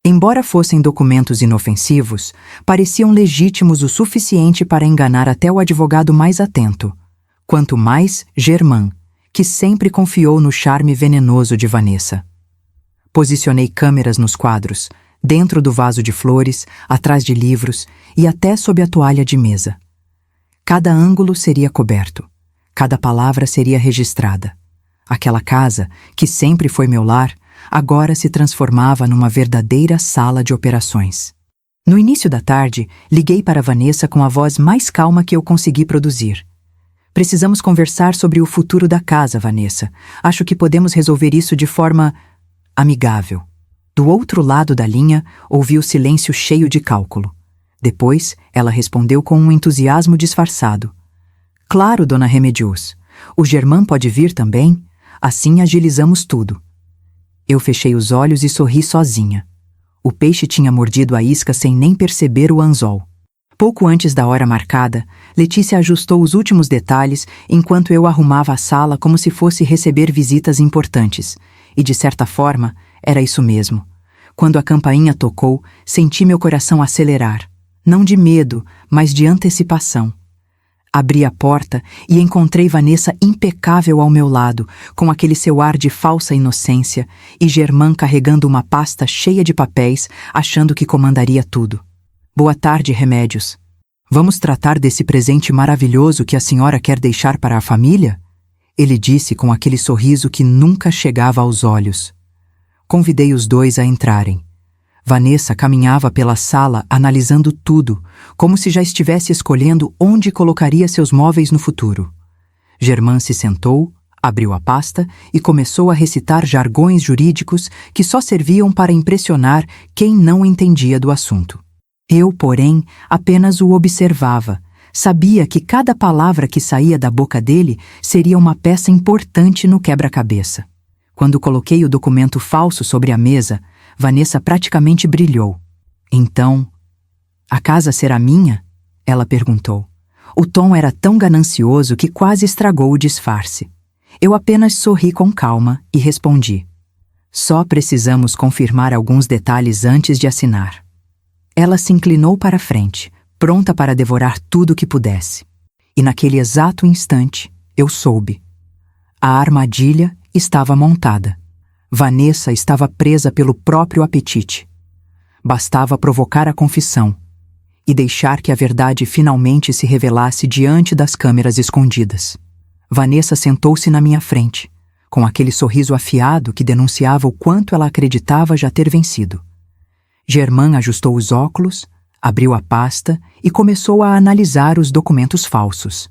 Speaker 1: Embora fossem documentos inofensivos, pareciam legítimos o suficiente para enganar até o advogado mais atento. Quanto mais Germain, que sempre confiou no charme venenoso de Vanessa. Posicionei câmeras nos quadros, dentro do vaso de flores, atrás de livros e até sob a toalha de mesa. Cada ângulo seria coberto, cada palavra seria registrada. Aquela casa, que sempre foi meu lar, agora se transformava numa verdadeira sala de operações. No início da tarde, liguei para Vanessa com a voz mais calma que eu consegui produzir. Precisamos conversar sobre o futuro da casa, Vanessa. Acho que podemos resolver isso de forma amigável. Do outro lado da linha, ouvi o silêncio cheio de cálculo. Depois, ela respondeu com um entusiasmo disfarçado. Claro, dona Remedios. O Germain pode vir também? Assim agilizamos tudo. Eu fechei os olhos e sorri sozinha. O peixe tinha mordido a isca sem nem perceber o anzol. Pouco antes da hora marcada, Letícia ajustou os últimos detalhes enquanto eu arrumava a sala como se fosse receber visitas importantes. E, de certa forma, era isso mesmo. Quando a campainha tocou, senti meu coração acelerar. Não de medo, mas de antecipação. Abri a porta e encontrei Vanessa impecável ao meu lado, com aquele seu ar de falsa inocência, e Germain carregando uma pasta cheia de papéis, achando que comandaria tudo. Boa tarde, Remédios. Vamos tratar desse presente maravilhoso que a senhora quer deixar para a família? Ele disse com aquele sorriso que nunca chegava aos olhos. Convidei os dois a entrarem. Vanessa caminhava pela sala analisando tudo, como se já estivesse escolhendo onde colocaria seus móveis no futuro. Germain se sentou, abriu a pasta e começou a recitar jargões jurídicos que só serviam para impressionar quem não entendia do assunto. Eu, porém, apenas o observava. Sabia que cada palavra que saía da boca dele seria uma peça importante no quebra-cabeça. Quando coloquei o documento falso sobre a mesa, Vanessa praticamente brilhou. Então, a casa será minha? Ela perguntou. O tom era tão ganancioso que quase estragou o disfarce. Eu apenas sorri com calma e respondi. Só precisamos confirmar alguns detalhes antes de assinar. Ela se inclinou para a frente, pronta para devorar tudo que pudesse. E naquele exato instante, eu soube. A armadilha estava montada. Vanessa estava presa pelo próprio apetite. Bastava provocar a confissão e deixar que a verdade finalmente se revelasse diante das câmeras escondidas. Vanessa sentou-se na minha frente, com aquele sorriso afiado que denunciava o quanto ela acreditava já ter vencido. Germain ajustou os óculos, abriu a pasta e começou a analisar os documentos falsos.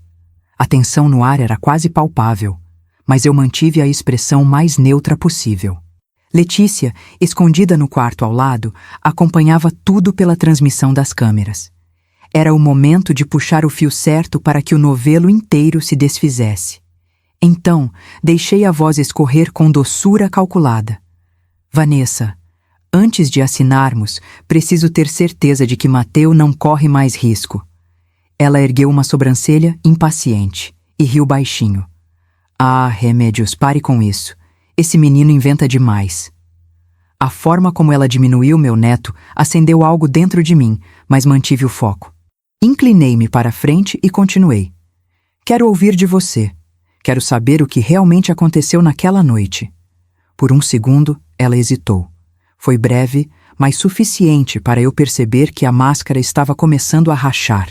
Speaker 1: A tensão no ar era quase palpável, mas eu mantive a expressão mais neutra possível. Letícia, escondida no quarto ao lado, acompanhava tudo pela transmissão das câmeras. Era o momento de puxar o fio certo para que o novelo inteiro se desfizesse. Então, deixei a voz escorrer com doçura calculada. Vanessa, antes de assinarmos, preciso ter certeza de que Mateu não corre mais risco. Ela ergueu uma sobrancelha impaciente e riu baixinho. Ah, Remédios, pare com isso. Esse menino inventa demais. A forma como ela diminuiu meu neto acendeu algo dentro de mim, mas mantive o foco. Inclinei-me para a frente e continuei. Quero ouvir de você. Quero saber o que realmente aconteceu naquela noite. Por um segundo, ela hesitou. Foi breve, mas suficiente para eu perceber que a máscara estava começando a rachar.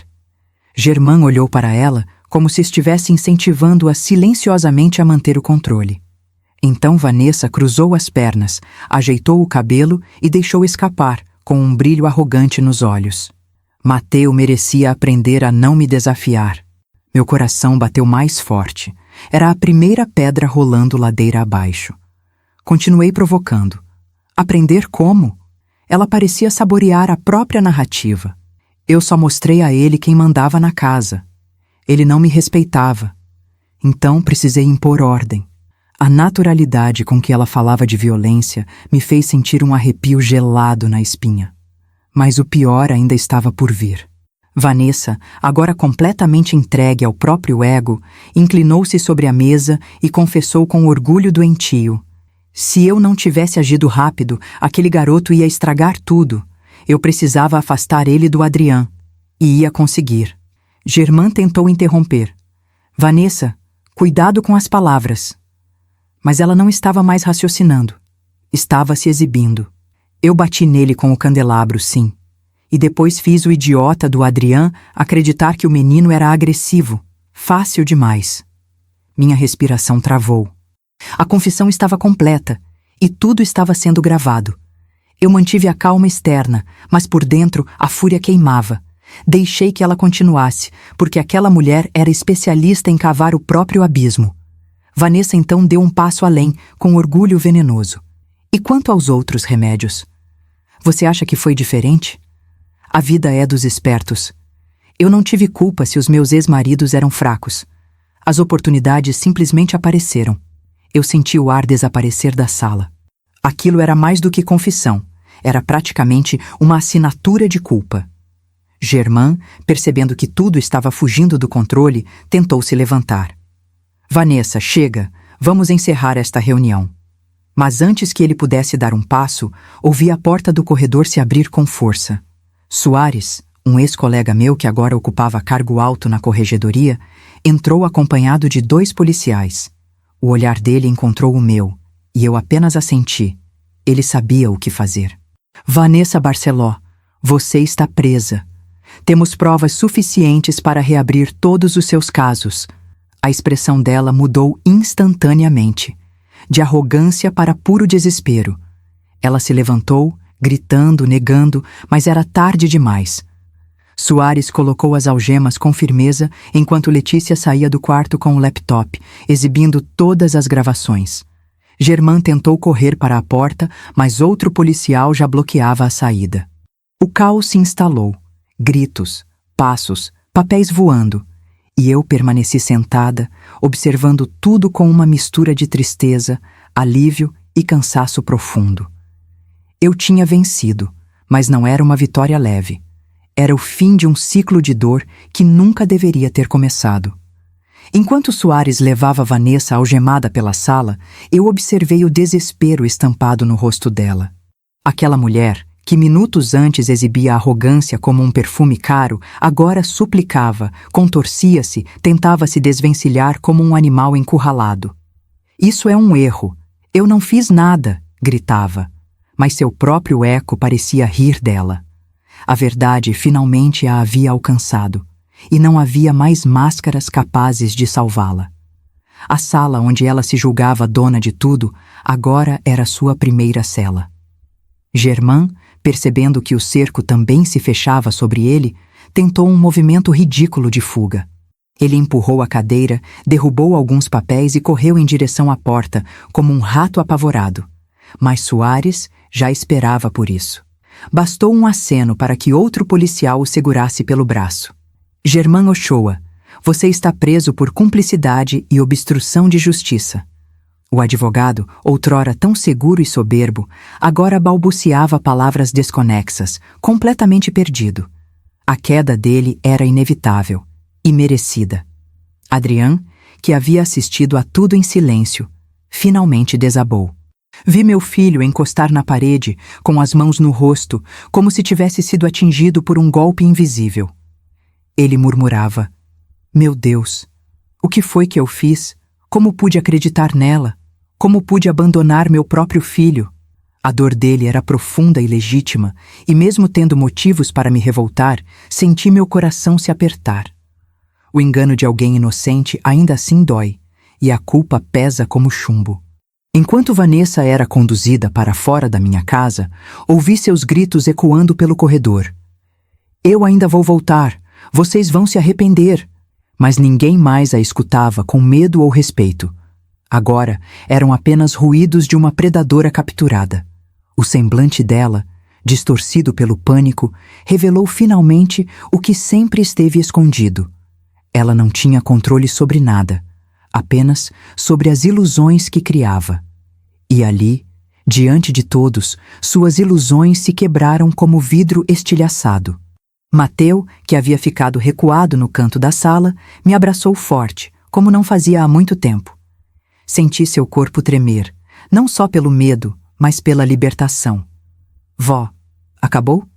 Speaker 1: Germain olhou para ela como se estivesse incentivando-a silenciosamente a manter o controle. Então Vanessa cruzou as pernas, ajeitou o cabelo e deixou escapar, com um brilho arrogante nos olhos. Mateu merecia aprender a não me desafiar. Meu coração bateu mais forte. Era a primeira pedra rolando ladeira abaixo. Continuei provocando. Aprender como? Ela parecia saborear a própria narrativa. Eu só mostrei a ele quem mandava na casa. Ele não me respeitava. Então precisei impor ordem. A naturalidade com que ela falava de violência me fez sentir um arrepio gelado na espinha. Mas o pior ainda estava por vir. Vanessa, agora completamente entregue ao próprio ego, inclinou-se sobre a mesa e confessou com orgulho doentio: se eu não tivesse agido rápido, aquele garoto ia estragar tudo. Eu precisava afastar ele do Adrian. E ia conseguir. Germain tentou interromper. Vanessa, cuidado com as palavras. Mas ela não estava mais raciocinando. Estava se exibindo. Eu bati nele com o candelabro, sim. E depois fiz o idiota do Adrian acreditar que o menino era agressivo. Fácil demais. Minha respiração travou. A confissão estava completa. E tudo estava sendo gravado. Eu mantive a calma externa, mas por dentro a fúria queimava. Deixei que ela continuasse, porque aquela mulher era especialista em cavar o próprio abismo. Vanessa então deu um passo além, com orgulho venenoso. E quanto aos outros remédios? Você acha que foi diferente? A vida é dos espertos. Eu não tive culpa se os meus ex-maridos eram fracos. As oportunidades simplesmente apareceram. Eu senti o ar desaparecer da sala. Aquilo era mais do que confissão. Era praticamente uma assinatura de culpa. Germain, percebendo que tudo estava fugindo do controle, tentou se levantar. Vanessa, chega, vamos encerrar esta reunião. Mas antes que ele pudesse dar um passo, ouvi a porta do corredor se abrir com força. Soares, um ex-colega meu que agora ocupava cargo alto na corregedoria, entrou acompanhado de 2 policiais. O olhar dele encontrou o meu, e eu apenas assenti. Ele sabia o que fazer. Vanessa Barceló, você está presa. Temos provas suficientes para reabrir todos os seus casos. A expressão dela mudou instantaneamente, de arrogância para puro desespero. Ela se levantou, gritando, negando, mas era tarde demais. Soares colocou as algemas com firmeza enquanto Letícia saía do quarto com o laptop, exibindo todas as gravações. Germain tentou correr para a porta, mas outro policial já bloqueava a saída. O caos se instalou. Gritos, passos, papéis voando. E eu permaneci sentada, observando tudo com uma mistura de tristeza, alívio e cansaço profundo. Eu tinha vencido, mas não era uma vitória leve. Era o fim de um ciclo de dor que nunca deveria ter começado. Enquanto Soares levava Vanessa algemada pela sala, eu observei o desespero estampado no rosto dela. Aquela mulher, que minutos antes exibia arrogância como um perfume caro, agora suplicava, contorcia-se, tentava se desvencilhar como um animal encurralado. Isso é um erro. Eu não fiz nada, gritava. Mas seu próprio eco parecia rir dela. A verdade finalmente a havia alcançado, e não havia mais máscaras capazes de salvá-la. A sala onde ela se julgava dona de tudo, agora era sua primeira cela. Germain, percebendo que o cerco também se fechava sobre ele, tentou um movimento ridículo de fuga. Ele empurrou a cadeira, derrubou alguns papéis e correu em direção à porta, como um rato apavorado. Mas Soares já esperava por isso. Bastou um aceno para que outro policial o segurasse pelo braço. Germain Ochoa, você está preso por cumplicidade e obstrução de justiça. O advogado, outrora tão seguro e soberbo, agora balbuciava palavras desconexas, completamente perdido. A queda dele era inevitável e merecida. Adrian, que havia assistido a tudo em silêncio, finalmente desabou. Vi meu filho encostar na parede, com as mãos no rosto, como se tivesse sido atingido por um golpe invisível. Ele murmurava: meu Deus, o que foi que eu fiz? Como pude acreditar nela? Como pude abandonar meu próprio filho? A dor dele era profunda e legítima, e mesmo tendo motivos para me revoltar, senti meu coração se apertar. O engano de alguém inocente ainda assim dói, e a culpa pesa como chumbo. Enquanto Vanessa era conduzida para fora da minha casa, ouvi seus gritos ecoando pelo corredor. Eu ainda vou voltar, vocês vão se arrepender. Mas ninguém mais a escutava com medo ou respeito. Agora eram apenas ruídos de uma predadora capturada. O semblante dela, distorcido pelo pânico, revelou finalmente o que sempre esteve escondido. Ela não tinha controle sobre nada, apenas sobre as ilusões que criava. E ali, diante de todos, suas ilusões se quebraram como vidro estilhaçado. Mateu, que havia ficado recuado no canto da sala, me abraçou forte, como não fazia há muito tempo. Senti seu corpo tremer, não só pelo medo, mas pela libertação. Vó, acabou?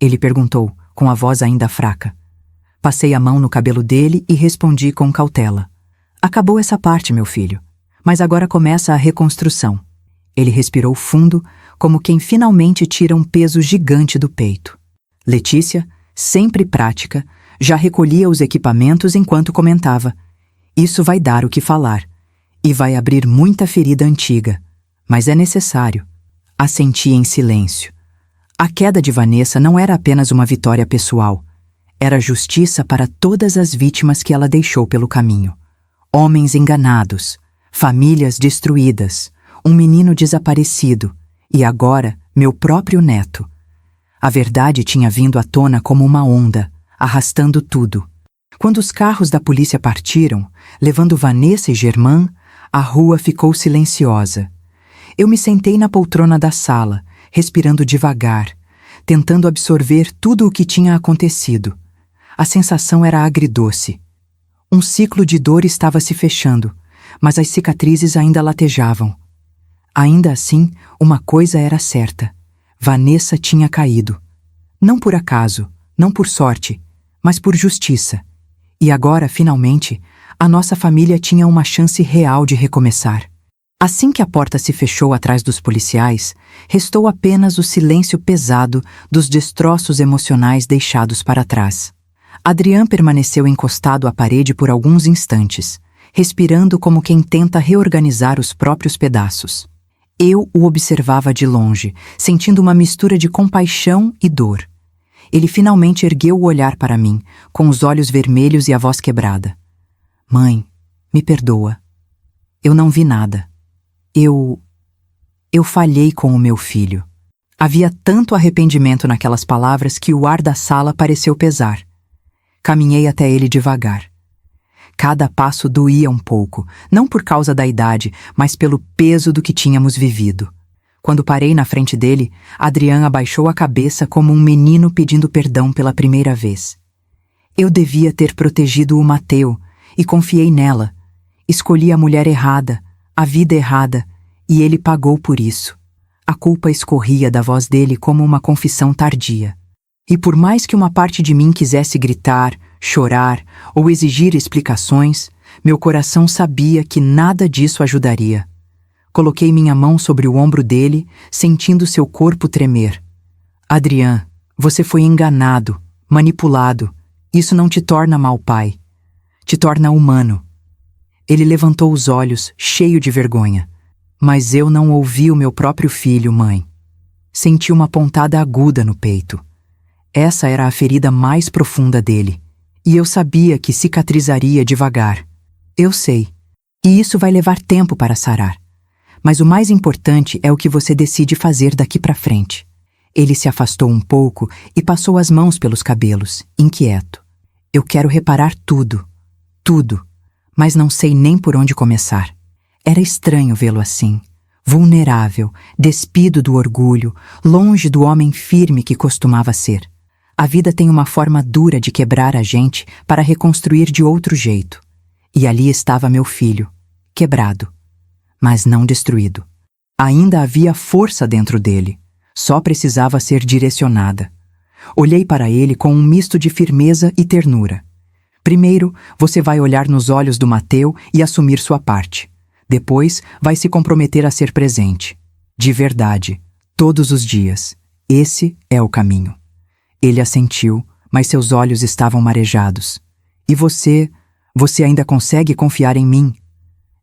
Speaker 1: Ele perguntou, com a voz ainda fraca. Passei a mão no cabelo dele e respondi com cautela. Acabou essa parte, meu filho, mas agora começa a reconstrução. Ele respirou fundo, como quem finalmente tira um peso gigante do peito. Letícia, sempre prática, já recolhia os equipamentos enquanto comentava. Isso vai dar o que falar, e vai abrir muita ferida antiga, mas é necessário. Assenti em silêncio. A queda de Vanessa não era apenas uma vitória pessoal. Era justiça para todas as vítimas que ela deixou pelo caminho. Homens enganados, famílias destruídas, um menino desaparecido e agora meu próprio neto. A verdade tinha vindo à tona como uma onda, arrastando tudo. Quando os carros da polícia partiram, levando Vanessa e Germán, a rua ficou silenciosa. Eu me sentei na poltrona da sala, respirando devagar, tentando absorver tudo o que tinha acontecido. A sensação era agridoce. Um ciclo de dor estava se fechando, mas as cicatrizes ainda latejavam. Ainda assim, uma coisa era certa. Vanessa tinha caído. Não por acaso, não por sorte, mas por justiça. E agora, finalmente, a nossa família tinha uma chance real de recomeçar. Assim que a porta se fechou atrás dos policiais, restou apenas o silêncio pesado dos destroços emocionais deixados para trás. Adrián permaneceu encostado à parede por alguns instantes, respirando como quem tenta reorganizar os próprios pedaços. Eu o observava de longe, sentindo uma mistura de compaixão e dor. Ele finalmente ergueu o olhar para mim, com os olhos vermelhos e a voz quebrada. Mãe, me perdoa. Eu não vi nada. Eu falhei com o meu filho. Havia tanto arrependimento naquelas palavras que o ar da sala pareceu pesar. Caminhei até ele devagar. Cada passo doía um pouco, não por causa da idade, mas pelo peso do que tínhamos vivido. Quando parei na frente dele, Adrián abaixou a cabeça como um menino pedindo perdão pela primeira vez. Eu devia ter protegido o Mateu e confiei nela. Escolhi a mulher errada, a vida errada, e ele pagou por isso. A culpa escorria da voz dele como uma confissão tardia. E por mais que uma parte de mim quisesse gritar, chorar ou exigir explicações, meu coração sabia que nada disso ajudaria. Coloquei minha mão sobre o ombro dele, sentindo seu corpo tremer. Adrián, você foi enganado, manipulado. Isso não te torna mau pai. Te torna humano. Ele levantou os olhos, cheio de vergonha. Mas eu não ouvi o meu próprio filho, mãe. Senti uma pontada aguda no peito. Essa era a ferida mais profunda dele. E eu sabia que cicatrizaria devagar. Eu sei. E isso vai levar tempo para sarar. Mas o mais importante é o que você decide fazer daqui para frente. Ele se afastou um pouco e passou as mãos pelos cabelos, inquieto. Eu quero reparar tudo. Tudo. Mas não sei nem por onde começar. Era estranho vê-lo assim, vulnerável, despido do orgulho, longe do homem firme que costumava ser. A vida tem uma forma dura de quebrar a gente para reconstruir de outro jeito. E ali estava meu filho, quebrado, mas não destruído. Ainda havia força dentro dele, só precisava ser direcionada. Olhei para ele com um misto de firmeza e ternura. Primeiro, você vai olhar nos olhos do Mateu e assumir sua parte. Depois, vai se comprometer a ser presente. De verdade, todos os dias. Esse é o caminho. Ele assentiu, mas seus olhos estavam marejados. E você ainda consegue confiar em mim?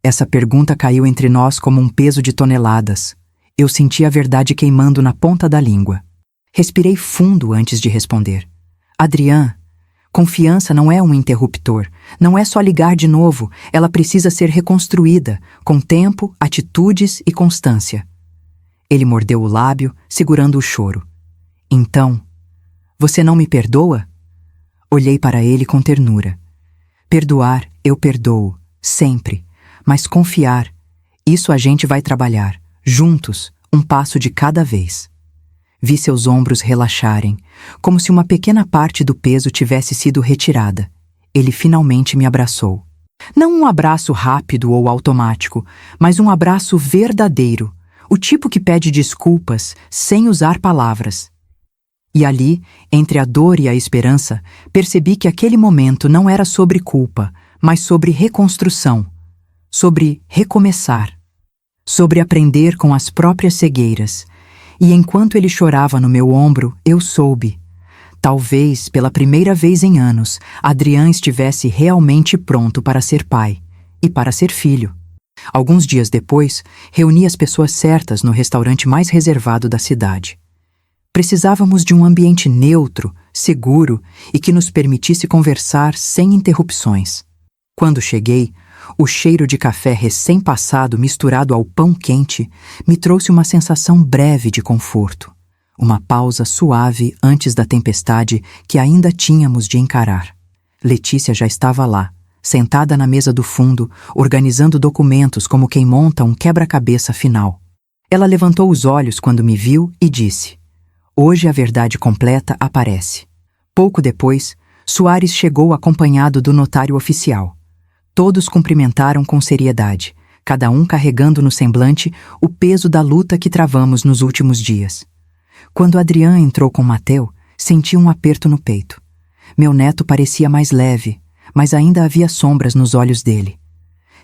Speaker 1: Essa pergunta caiu entre nós como um peso de toneladas. Eu senti a verdade queimando na ponta da língua. Respirei fundo antes de responder. Adrián, confiança não é um interruptor, não é só ligar de novo, ela precisa ser reconstruída, com tempo, atitudes e constância. Ele mordeu o lábio, segurando o choro. Então, você não me perdoa? Olhei para ele com ternura. Perdoar, eu perdoo, sempre. Mas confiar, isso a gente vai trabalhar, juntos, um passo de cada vez. Vi seus ombros relaxarem, como se uma pequena parte do peso tivesse sido retirada. Ele finalmente me abraçou. Não um abraço rápido ou automático, mas um abraço verdadeiro, o tipo que pede desculpas sem usar palavras. E ali, entre a dor e a esperança, percebi que aquele momento não era sobre culpa, mas sobre reconstrução, sobre recomeçar, sobre aprender com as próprias cegueiras. E enquanto ele chorava no meu ombro, eu soube. Talvez, pela primeira vez em anos, Adrian estivesse realmente pronto para ser pai e para ser filho. Alguns dias depois, reuni as pessoas certas no restaurante mais reservado da cidade. Precisávamos de um ambiente neutro, seguro e que nos permitisse conversar sem interrupções. Quando cheguei, o cheiro de café recém-passado misturado ao pão quente me trouxe uma sensação breve de conforto. Uma pausa suave antes da tempestade que ainda tínhamos de encarar. Letícia já estava lá, sentada na mesa do fundo, organizando documentos como quem monta um quebra-cabeça final. Ela levantou os olhos quando me viu e disse: "Hoje a verdade completa aparece." Pouco depois, Soares chegou acompanhado do notário oficial. Todos cumprimentaram com seriedade, cada um carregando no semblante o peso da luta que travamos nos últimos dias. Quando Adrian entrou com Mateu, senti um aperto no peito. Meu neto parecia mais leve, mas ainda havia sombras nos olhos dele.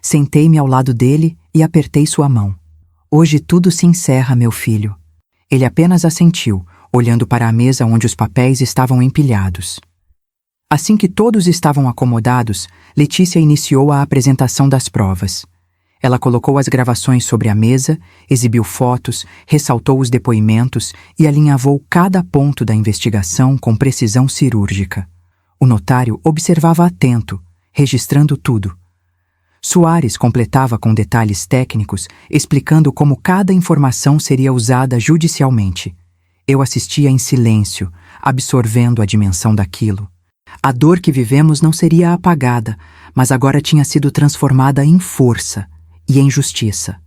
Speaker 1: Sentei-me ao lado dele e apertei sua mão. "Hoje tudo se encerra, meu filho." Ele apenas assentiu, olhando para a mesa onde os papéis estavam empilhados. Assim que todos estavam acomodados, Letícia iniciou a apresentação das provas. Ela colocou as gravações sobre a mesa, exibiu fotos, ressaltou os depoimentos e alinhavou cada ponto da investigação com precisão cirúrgica. O notário observava atento, registrando tudo. Soares completava com detalhes técnicos, explicando como cada informação seria usada judicialmente. Eu assistia em silêncio, absorvendo a dimensão daquilo. A dor que vivemos não seria apagada, mas agora tinha sido transformada em força e em justiça.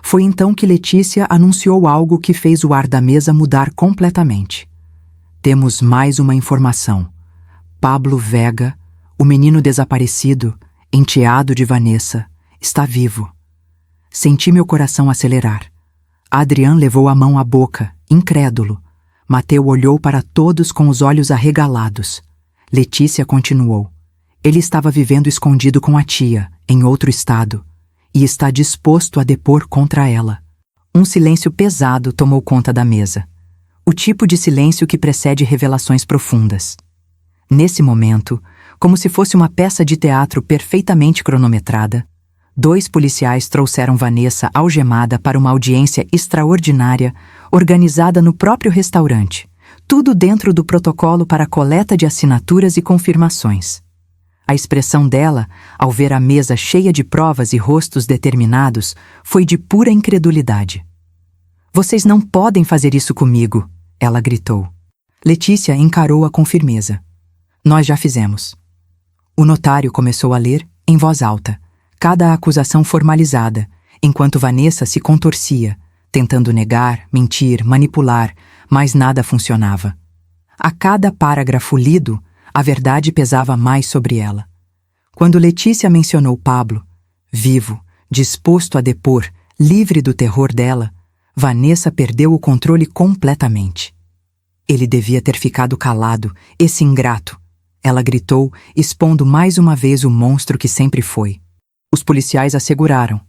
Speaker 1: Foi então que Letícia anunciou algo que fez o ar da mesa mudar completamente. Temos mais uma informação. Pablo Vega, o menino desaparecido, enteado de Vanessa, está vivo. Senti meu coração acelerar. Adrian levou a mão à boca, incrédulo. Mateu olhou para todos com os olhos arregalados. Letícia continuou. Ele estava vivendo escondido com a tia, em outro estado, e está disposto a depor contra ela. Um silêncio pesado tomou conta da mesa. O tipo de silêncio que precede revelações profundas. Nesse momento, como se fosse uma peça de teatro perfeitamente cronometrada, 2 policiais trouxeram Vanessa algemada para uma audiência extraordinária organizada no próprio restaurante. Tudo dentro do protocolo para a coleta de assinaturas e confirmações. A expressão dela, ao ver a mesa cheia de provas e rostos determinados, foi de pura incredulidade. "Vocês não podem fazer isso comigo", ela gritou. Letícia encarou-a com firmeza. "Nós já fizemos." O notário começou a ler, em voz alta, cada acusação formalizada, enquanto Vanessa se contorcia, tentando negar, mentir, manipular, mas nada funcionava. A cada parágrafo lido, a verdade pesava mais sobre ela. Quando Letícia mencionou Pablo, vivo, disposto a depor, livre do terror dela, Vanessa perdeu o controle completamente. "Ele devia ter ficado calado, esse ingrato", ela gritou, expondo mais uma vez o monstro que sempre foi. Os policiais a seguraram.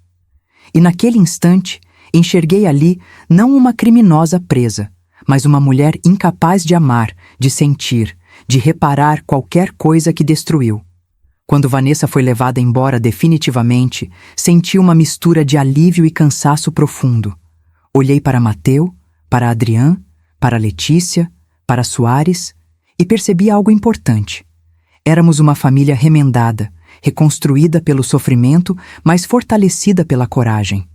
Speaker 1: E naquele instante, enxerguei ali não uma criminosa presa, mas uma mulher incapaz de amar, de sentir, de reparar qualquer coisa que destruiu. Quando Vanessa foi levada embora definitivamente, senti uma mistura de alívio e cansaço profundo. Olhei para Mateu, para Adrian, para Letícia, para Soares e percebi algo importante. Éramos uma família remendada, reconstruída pelo sofrimento, mas fortalecida pela coragem.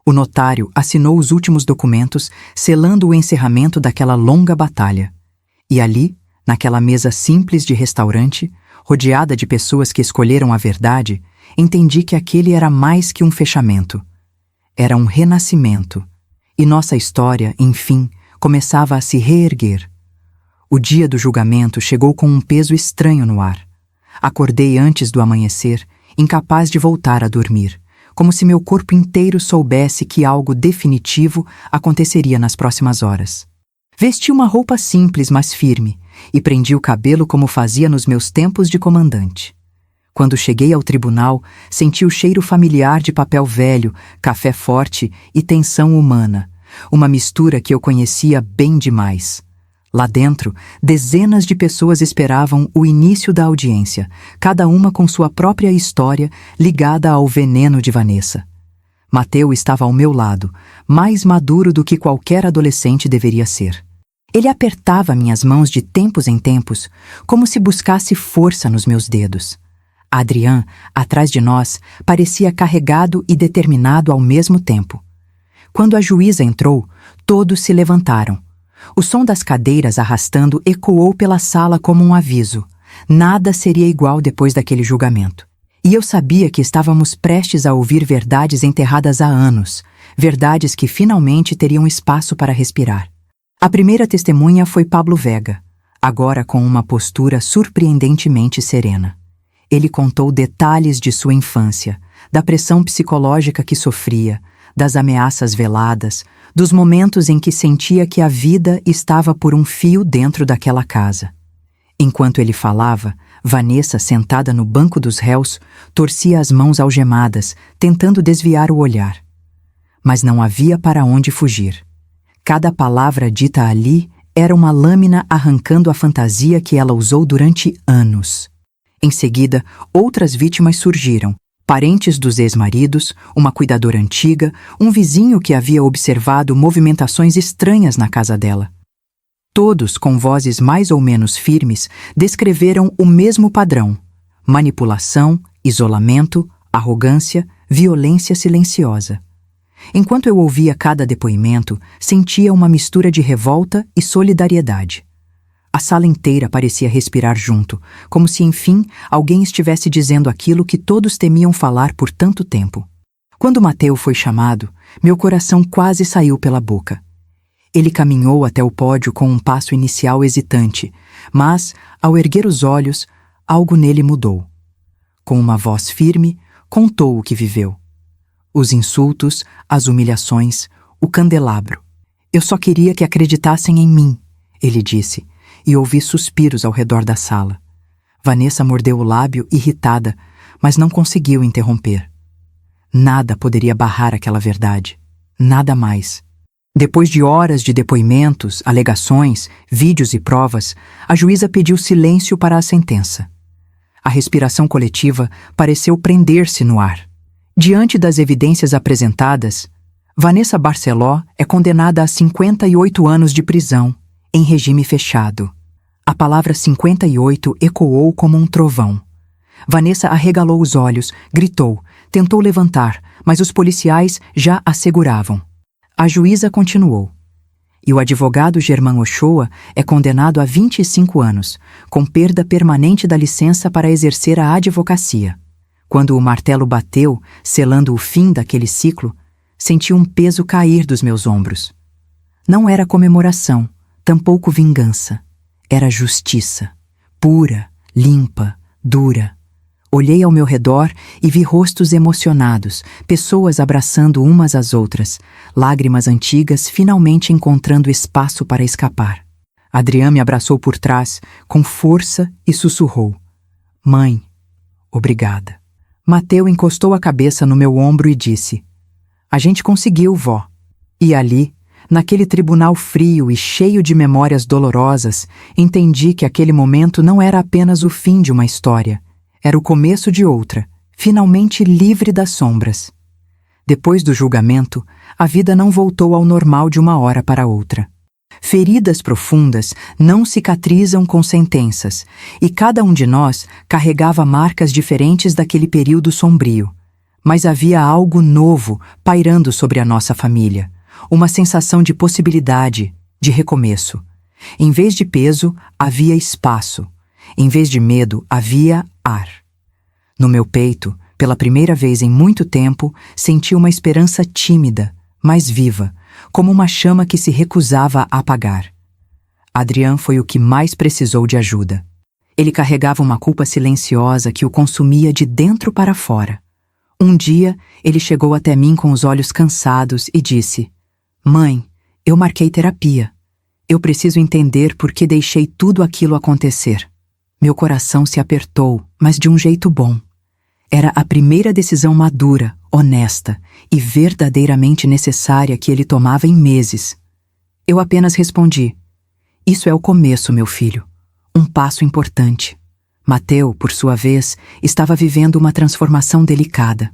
Speaker 1: O notário assinou os últimos documentos, selando o encerramento daquela longa batalha. E ali, naquela mesa simples de restaurante, rodeada de pessoas que escolheram a verdade, entendi que aquele era mais que um fechamento. Era um renascimento. E nossa história, enfim, começava a se reerguer. O dia do julgamento chegou com um peso estranho no ar. Acordei antes do amanhecer, incapaz de voltar a dormir, como se meu corpo inteiro soubesse que algo definitivo aconteceria nas próximas horas. Vesti uma roupa simples, mas firme, e prendi o cabelo como fazia nos meus tempos de comandante. Quando cheguei ao tribunal, senti o cheiro familiar de papel velho, café forte e tensão humana, uma mistura que eu conhecia bem demais. Lá dentro, dezenas de pessoas esperavam o início da audiência, cada uma com sua própria história ligada ao veneno de Vanessa. Mateu estava ao meu lado, mais maduro do que qualquer adolescente deveria ser. Ele apertava minhas mãos de tempos em tempos, como se buscasse força nos meus dedos. Adrian, atrás de nós, parecia carregado e determinado ao mesmo tempo. Quando a juíza entrou, todos se levantaram. O som das cadeiras arrastando ecoou pela sala como um aviso. Nada seria igual depois daquele julgamento. E eu sabia que estávamos prestes a ouvir verdades enterradas há anos, verdades que finalmente teriam espaço para respirar. A primeira testemunha foi Pablo Vega, agora com uma postura surpreendentemente serena. Ele contou detalhes de sua infância, da pressão psicológica que sofria, das ameaças veladas, dos momentos em que sentia que a vida estava por um fio dentro daquela casa. Enquanto ele falava, Vanessa, sentada no banco dos réus, torcia as mãos algemadas, tentando desviar o olhar. Mas não havia para onde fugir. Cada palavra dita ali era uma lâmina arrancando a fantasia que ela usou durante anos. Em seguida, outras vítimas surgiram. Parentes dos ex-maridos, uma cuidadora antiga, um vizinho que havia observado movimentações estranhas na casa dela. Todos, com vozes mais ou menos firmes, descreveram o mesmo padrão: manipulação, isolamento, arrogância, violência silenciosa. Enquanto eu ouvia cada depoimento, sentia uma mistura de revolta e solidariedade. A sala inteira parecia respirar junto, como se, enfim, alguém estivesse dizendo aquilo que todos temiam falar por tanto tempo. Quando Mateu foi chamado, meu coração quase saiu pela boca. Ele caminhou até o pódio com um passo inicial hesitante, mas, ao erguer os olhos, algo nele mudou. Com uma voz firme, contou o que viveu. Os insultos, as humilhações, o candelabro. Eu só queria que acreditassem em mim, ele disse, e ouvi suspiros ao redor da sala. Vanessa mordeu o lábio, irritada, mas não conseguiu interromper. Nada poderia barrar aquela verdade. Nada mais. Depois de horas de depoimentos, alegações, vídeos e provas, a juíza pediu silêncio para a sentença. A respiração coletiva pareceu prender-se no ar. Diante das evidências apresentadas, Vanessa Barceló é condenada a 58 anos de prisão, em regime fechado. A palavra 58 ecoou como um trovão. Vanessa arregalou os olhos, gritou, tentou levantar, mas os policiais já a seguravam. A juíza continuou. E o advogado Germán Ochoa é condenado a 25 anos, com perda permanente da licença para exercer a advocacia. Quando o martelo bateu, selando o fim daquele ciclo, senti um peso cair dos meus ombros. Não era comemoração, tampouco vingança. Era justiça, pura, limpa, dura. Olhei ao meu redor e vi rostos emocionados, pessoas abraçando umas às outras, lágrimas antigas finalmente encontrando espaço para escapar. Adrian me abraçou por trás, com força, e sussurrou: "Mãe, obrigada." Mateu encostou a cabeça no meu ombro e disse: "A gente conseguiu, vó." E ali, naquele tribunal frio e cheio de memórias dolorosas, entendi que aquele momento não era apenas o fim de uma história, era o começo de outra, finalmente livre das sombras. Depois do julgamento, a vida não voltou ao normal de uma hora para outra. Feridas profundas não cicatrizam com sentenças, e cada um de nós carregava marcas diferentes daquele período sombrio. Mas havia algo novo pairando sobre a nossa família, uma sensação de possibilidade, de recomeço. Em vez de peso, havia espaço. Em vez de medo, havia ar. No meu peito, pela primeira vez em muito tempo, senti uma esperança tímida, mas viva, como uma chama que se recusava a apagar. Adrian foi o que mais precisou de ajuda. Ele carregava uma culpa silenciosa que o consumia de dentro para fora. Um dia, ele chegou até mim com os olhos cansados e disse: "Mãe, eu marquei terapia. Eu preciso entender por que deixei tudo aquilo acontecer." Meu coração se apertou, mas de um jeito bom. Era a primeira decisão madura, honesta e verdadeiramente necessária que ele tomava em meses. Eu apenas respondi: "Isso é o começo, meu filho. Um passo importante." Mateu, por sua vez, estava vivendo uma transformação delicada.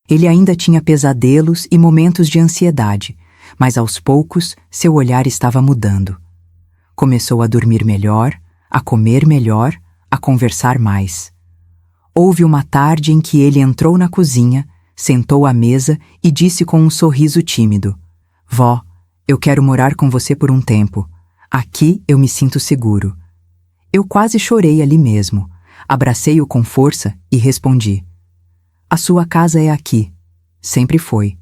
Speaker 1: Ele ainda tinha pesadelos e momentos de ansiedade, mas aos poucos seu olhar estava mudando. Começou a dormir melhor, a comer melhor, a conversar mais. Houve uma tarde em que ele entrou na cozinha, sentou à mesa e disse com um sorriso tímido: "Vó, eu quero morar com você por um tempo. Aqui eu me sinto seguro." Eu quase chorei ali mesmo. Abracei-o com força e respondi: "A sua casa é aqui. Sempre foi."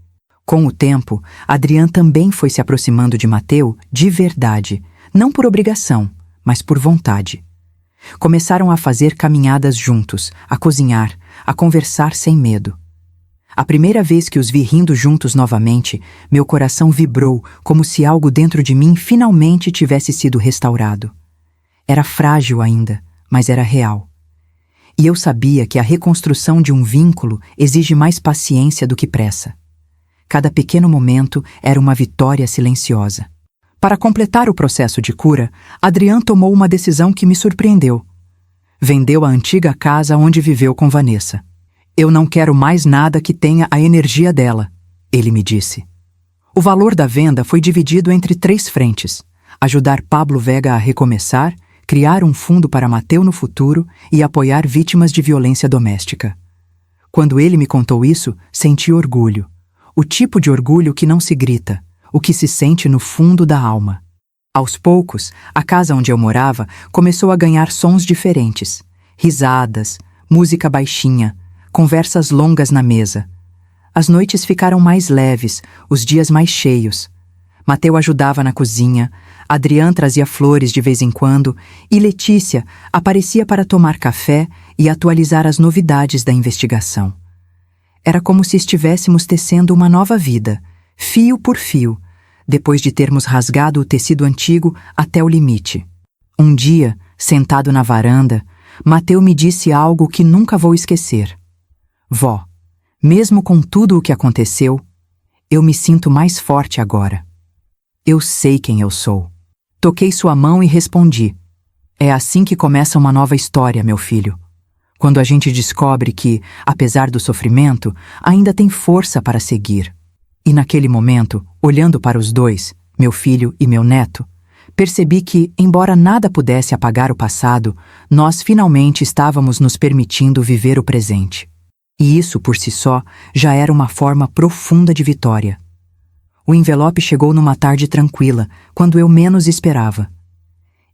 Speaker 1: Com o tempo, Adrian também foi se aproximando de Mateu de verdade, não por obrigação, mas por vontade. Começaram a fazer caminhadas juntos, a cozinhar, a conversar sem medo. A primeira vez que os vi rindo juntos novamente, meu coração vibrou como se algo dentro de mim finalmente tivesse sido restaurado. Era frágil ainda, mas era real. E eu sabia que a reconstrução de um vínculo exige mais paciência do que pressa. Cada pequeno momento era uma vitória silenciosa. Para completar o processo de cura, Adrian tomou uma decisão que me surpreendeu. Vendeu a antiga casa onde viveu com Vanessa. "Eu não quero mais nada que tenha a energia dela", ele me disse. O valor da venda foi dividido entre 3 frentes: ajudar Pablo Vega a recomeçar, criar um fundo para Mateu no futuro e apoiar vítimas de violência doméstica. Quando ele me contou isso, senti orgulho. O tipo de orgulho que não se grita, o que se sente no fundo da alma. Aos poucos, a casa onde eu morava começou a ganhar sons diferentes. Risadas, música baixinha, conversas longas na mesa. As noites ficaram mais leves, os dias mais cheios. Mateu ajudava na cozinha, Adrian trazia flores de vez em quando e Letícia aparecia para tomar café e atualizar as novidades da investigação. Era como se estivéssemos tecendo uma nova vida, fio por fio, depois de termos rasgado o tecido antigo até o limite. Um dia, sentado na varanda, Mateu me disse algo que nunca vou esquecer. "Vó, mesmo com tudo o que aconteceu, eu me sinto mais forte agora. Eu sei quem eu sou." Toquei sua mão e respondi: "É assim que começa uma nova história, meu filho. Quando a gente descobre que, apesar do sofrimento, ainda tem força para seguir." E naquele momento, olhando para os dois, meu filho e meu neto, percebi que, embora nada pudesse apagar o passado, nós finalmente estávamos nos permitindo viver o presente. E isso, por si só, já era uma forma profunda de vitória. O envelope chegou numa tarde tranquila, quando eu menos esperava.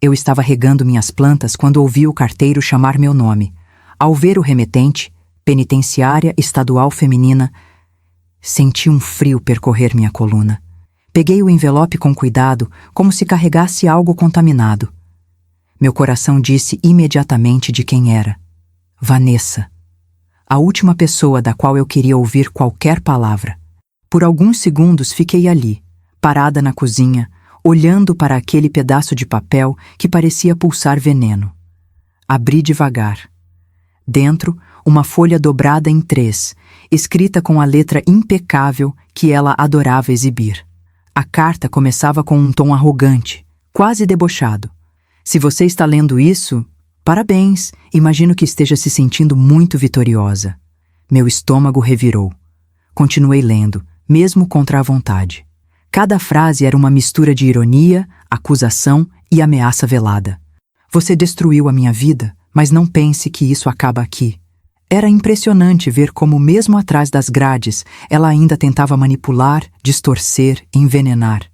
Speaker 1: Eu estava regando minhas plantas quando ouvi o carteiro chamar meu nome. Ao ver o remetente, Penitenciária Estadual Feminina, senti um frio percorrer minha coluna. Peguei o envelope com cuidado, como se carregasse algo contaminado. Meu coração disse imediatamente de quem era: Vanessa. A última pessoa da qual eu queria ouvir qualquer palavra. Por alguns segundos fiquei ali, parada na cozinha, olhando para aquele pedaço de papel que parecia pulsar veneno. Abri devagar. Dentro, uma folha dobrada em 3, escrita com a letra impecável que ela adorava exibir. A carta começava com um tom arrogante, quase debochado. "Se você está lendo isso, parabéns, imagino que esteja se sentindo muito vitoriosa." Meu estômago revirou. Continuei lendo, mesmo contra a vontade. Cada frase era uma mistura de ironia, acusação e ameaça velada. "Você destruiu a minha vida, mas não pense que isso acaba aqui. Era impressionante ver como, mesmo atrás das grades, ela ainda tentava manipular, distorcer, envenenar.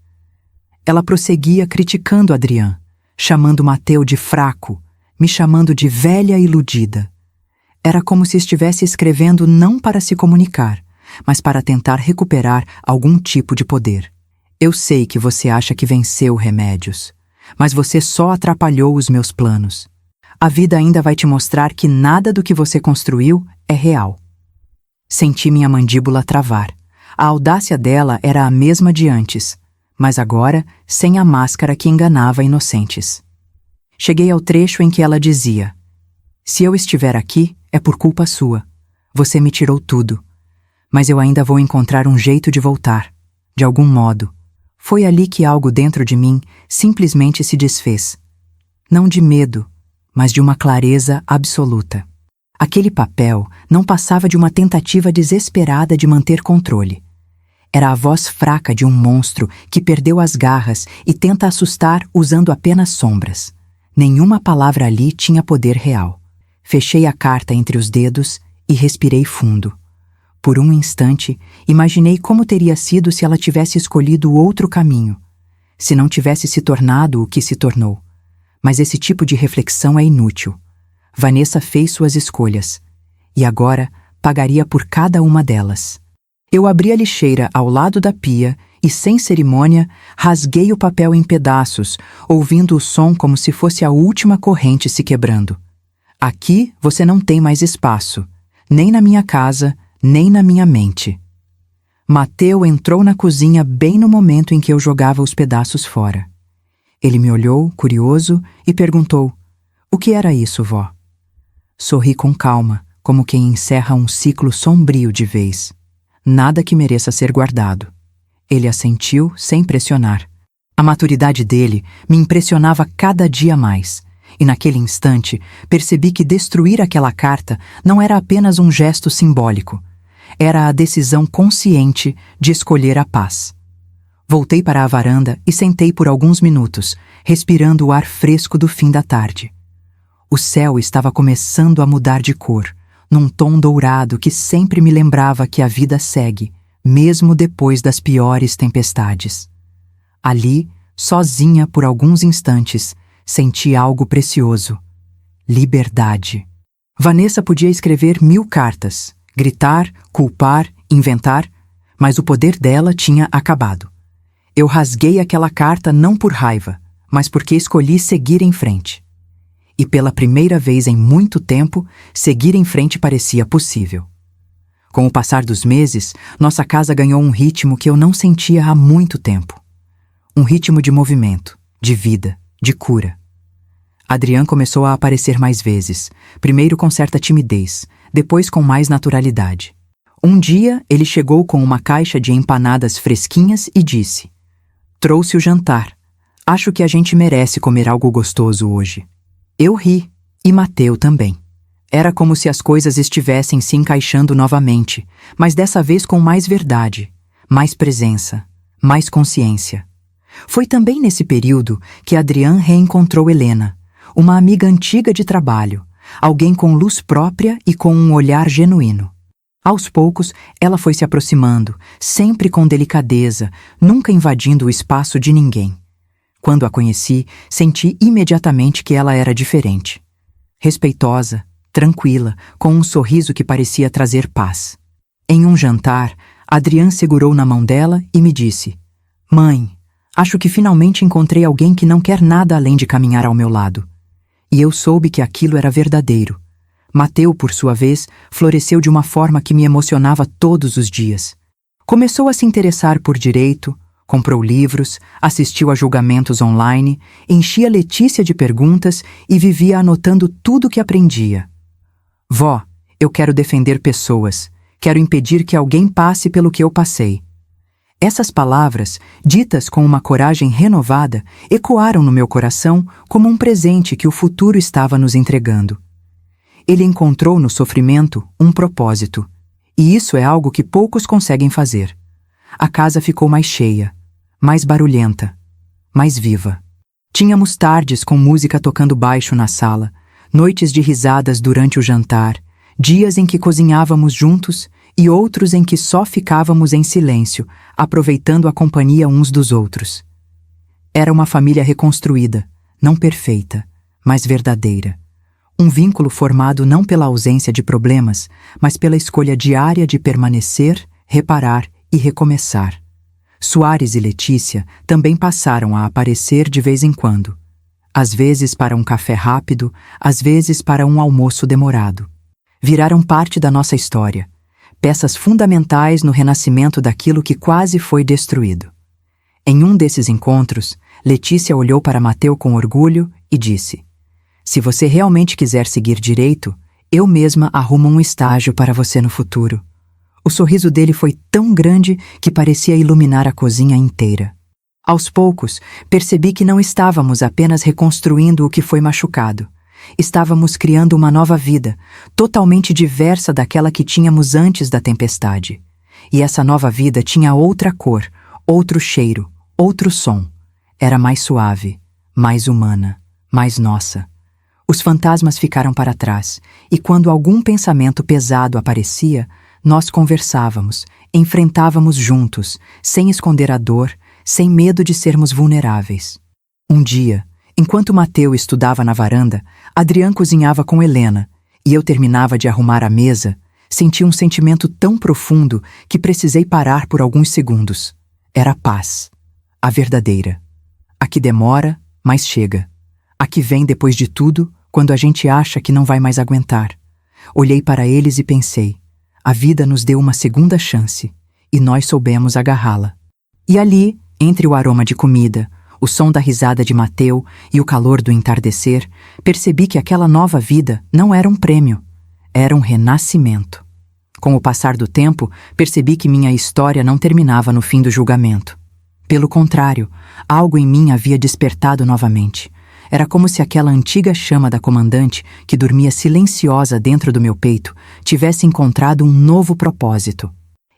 Speaker 1: Ela prosseguia criticando Adrian, chamando Mateu de fraco, me chamando de velha iludida. Era como se estivesse escrevendo não para se comunicar, mas para tentar recuperar algum tipo de poder. Eu sei que você acha que venceu, Remédios, mas você só atrapalhou os meus planos. A vida ainda vai te mostrar que nada do que você construiu é real. Senti minha mandíbula travar. A audácia dela era a mesma de antes, mas agora sem a máscara que enganava inocentes. Cheguei ao trecho em que ela dizia: se eu estiver aqui, é por culpa sua. Você me tirou tudo. Mas eu ainda vou encontrar um jeito de voltar, de algum modo. Foi ali que algo dentro de mim simplesmente se desfez. Não de medo, mas de uma clareza absoluta. Aquele papel não passava de uma tentativa desesperada de manter controle. Era a voz fraca de um monstro que perdeu as garras e tenta assustar usando apenas sombras. Nenhuma palavra ali tinha poder real. Fechei a carta entre os dedos e respirei fundo. Por um instante, imaginei como teria sido se ela tivesse escolhido outro caminho, se não tivesse se tornado o que se tornou. Mas esse tipo de reflexão é inútil. Vanessa fez suas escolhas, e agora pagaria por cada uma delas. Eu abri a lixeira ao lado da pia e, sem cerimônia, rasguei o papel em pedaços, ouvindo o som como se fosse a última corrente se quebrando. Aqui você não tem mais espaço, nem na minha casa, nem na minha mente. Mateu entrou na cozinha bem no momento em que eu jogava os pedaços fora. Ele me olhou, curioso, e perguntou: o que era isso, vó? Sorri com calma, como quem encerra um ciclo sombrio de vez. Nada que mereça ser guardado. Ele assentiu sem pressionar. A maturidade dele me impressionava cada dia mais, e naquele instante percebi que destruir aquela carta não era apenas um gesto simbólico. Era a decisão consciente de escolher a paz. Voltei para a varanda e sentei por alguns minutos, respirando o ar fresco do fim da tarde. O céu estava começando a mudar de cor, num tom dourado que sempre me lembrava que a vida segue, mesmo depois das piores tempestades. Ali, sozinha por alguns instantes, senti algo precioso: liberdade. Vanessa podia escrever 1000 cartas, gritar, culpar, inventar, mas o poder dela tinha acabado. Eu rasguei aquela carta não por raiva, mas porque escolhi seguir em frente. E pela primeira vez em muito tempo, seguir em frente parecia possível. Com o passar dos meses, nossa casa ganhou um ritmo que eu não sentia há muito tempo. Um ritmo de movimento, de vida, de cura. Adrian começou a aparecer mais vezes, primeiro com certa timidez, depois com mais naturalidade. Um dia, ele chegou com uma caixa de empanadas fresquinhas e disse: trouxe o jantar. Acho que a gente merece comer algo gostoso hoje. Eu ri, e Mateu também. Era como se as coisas estivessem se encaixando novamente, mas dessa vez com mais verdade, mais presença, mais consciência. Foi também nesse período que Adrian reencontrou Helena, uma amiga antiga de trabalho, alguém com luz própria e com um olhar genuíno. Aos poucos, ela foi se aproximando, sempre com delicadeza, nunca invadindo o espaço de ninguém. Quando a conheci, senti imediatamente que ela era diferente. Respeitosa, tranquila, com um sorriso que parecia trazer paz. Em um jantar, Adrian segurou na mão dela e me disse: mãe, acho que finalmente encontrei alguém que não quer nada além de caminhar ao meu lado. E eu soube que aquilo era verdadeiro. Mateu, por sua vez, floresceu de uma forma que me emocionava todos os dias. Começou a se interessar por direito, comprou livros, assistiu a julgamentos online, enchia Letícia de perguntas e vivia anotando tudo que aprendia. Vó, eu quero defender pessoas, quero impedir que alguém passe pelo que eu passei. Essas palavras, ditas com uma coragem renovada, ecoaram no meu coração como um presente que o futuro estava nos entregando. Ele encontrou no sofrimento um propósito, e isso é algo que poucos conseguem fazer. A casa ficou mais cheia, mais barulhenta, mais viva. Tínhamos tardes com música tocando baixo na sala, noites de risadas durante o jantar, Dias em que cozinhávamos juntos e outros em que só ficávamos em silêncio, aproveitando a companhia uns dos outros. Era uma família reconstruída, não perfeita, mas verdadeira. Um vínculo formado não pela ausência de problemas, mas pela escolha diária de permanecer, reparar e recomeçar. Soares e Letícia também passaram a aparecer de vez em quando. Às vezes para um café rápido, às vezes para um almoço demorado. Viraram parte da nossa história, peças fundamentais no renascimento daquilo que quase foi destruído. Em um desses encontros, Letícia olhou para Mateu com orgulho e disse: "Se você realmente quiser seguir direito, eu mesma arrumo um estágio para você no futuro." O sorriso dele foi tão grande que parecia iluminar a cozinha inteira. Aos poucos, percebi que não estávamos apenas reconstruindo o que foi machucado. Estávamos criando uma nova vida, totalmente diversa daquela que tínhamos antes da tempestade. E essa nova vida tinha outra cor, outro cheiro, outro som. Era mais suave, mais humana, mais nossa. Os fantasmas ficaram para trás, e quando algum pensamento pesado aparecia, nós conversávamos, enfrentávamos juntos, sem esconder a dor, sem medo de sermos vulneráveis. Um dia, enquanto Mateu estudava na varanda, Adrian cozinhava com Helena, e eu terminava de arrumar a mesa, senti um sentimento tão profundo que precisei parar por alguns segundos. Era a paz, a verdadeira. A que demora, mas chega. A que vem depois de tudo, quando a gente acha que não vai mais aguentar. Olhei para eles e pensei: a vida nos deu uma segunda chance, e nós soubemos agarrá-la. E ali, entre o aroma de comida, o som da risada de Mateu e o calor do entardecer, percebi que aquela nova vida não era um prêmio, era um renascimento. Com o passar do tempo, percebi que minha história não terminava no fim do julgamento. Pelo contrário, algo em mim havia despertado novamente. Era como se aquela antiga chama da comandante, que dormia silenciosa dentro do meu peito, tivesse encontrado um novo propósito.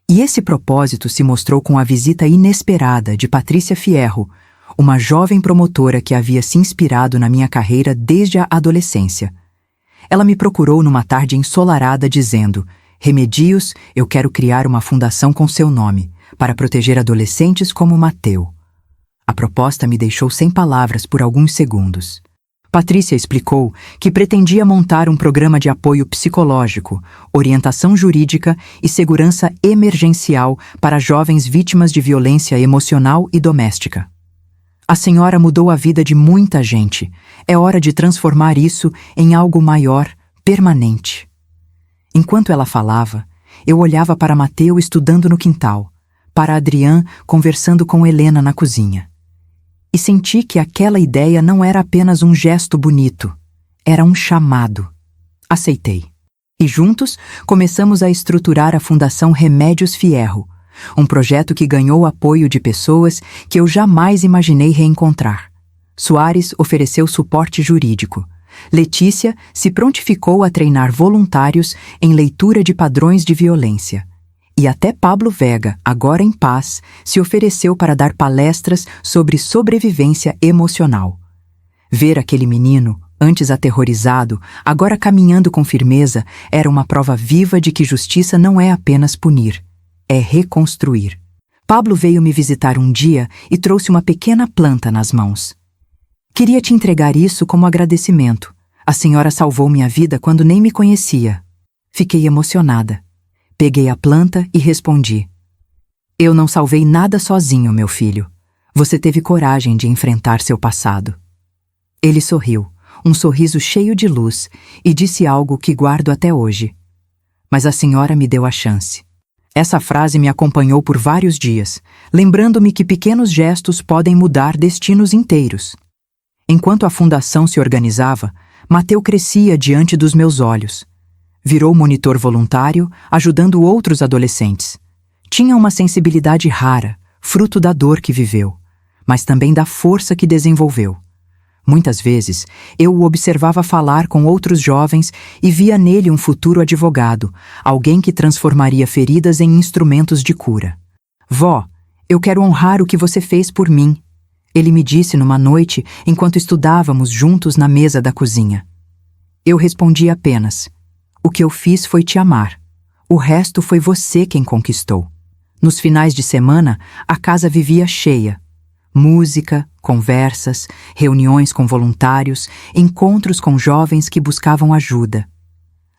Speaker 1: E esse propósito se mostrou com a visita inesperada de Patrícia Fierro, uma jovem promotora que havia se inspirado na minha carreira desde a adolescência. Ela me procurou numa tarde ensolarada dizendo: "Remedios, eu quero criar uma fundação com seu nome, para proteger adolescentes como Mateu." A proposta me deixou sem palavras por alguns segundos. Patrícia explicou que pretendia montar um programa de apoio psicológico, orientação jurídica e segurança emergencial para jovens vítimas de violência emocional e doméstica. "A senhora mudou a vida de muita gente. É hora de transformar isso em algo maior, permanente." Enquanto ela falava, eu olhava para Mateu estudando no quintal, para Adrian conversando com Helena na cozinha. E senti que aquela ideia não era apenas um gesto bonito, era um chamado. Aceitei. E juntos começamos a estruturar a Fundação Remédios Fierro, um projeto que ganhou apoio de pessoas que eu jamais imaginei reencontrar. Soares ofereceu suporte jurídico. Letícia se prontificou a treinar voluntários em leitura de padrões de violência. E até Pablo Vega, agora em paz, se ofereceu para dar palestras sobre sobrevivência emocional. Ver aquele menino, antes aterrorizado, agora caminhando com firmeza, era uma prova viva de que justiça não é apenas punir, é reconstruir. Pablo veio me visitar um dia e trouxe uma pequena planta nas mãos. "Queria te entregar isso como agradecimento. A senhora salvou minha vida quando nem me conhecia." Fiquei emocionada. Peguei a planta e respondi: "Eu não salvei nada sozinho, meu filho. Você teve coragem de enfrentar seu passado." Ele sorriu, um sorriso cheio de luz, e disse algo que guardo até hoje: "Mas a senhora me deu a chance." Essa frase me acompanhou por vários dias, lembrando-me que pequenos gestos podem mudar destinos inteiros. Enquanto a fundação se organizava, Mateu crescia diante dos meus olhos. Virou monitor voluntário, ajudando outros adolescentes. Tinha uma sensibilidade rara, fruto da dor que viveu, mas também da força que desenvolveu. Muitas vezes, eu o observava falar com outros jovens e via nele um futuro advogado, alguém que transformaria feridas em instrumentos de cura. "Vó, eu quero honrar o que você fez por mim", ele me disse numa noite enquanto estudávamos juntos na mesa da cozinha. Eu respondi apenas: O que eu fiz foi te amar. O resto foi você quem conquistou. Nos finais de semana, a casa vivia cheia. Música, conversas, reuniões com voluntários, encontros com jovens que buscavam ajuda.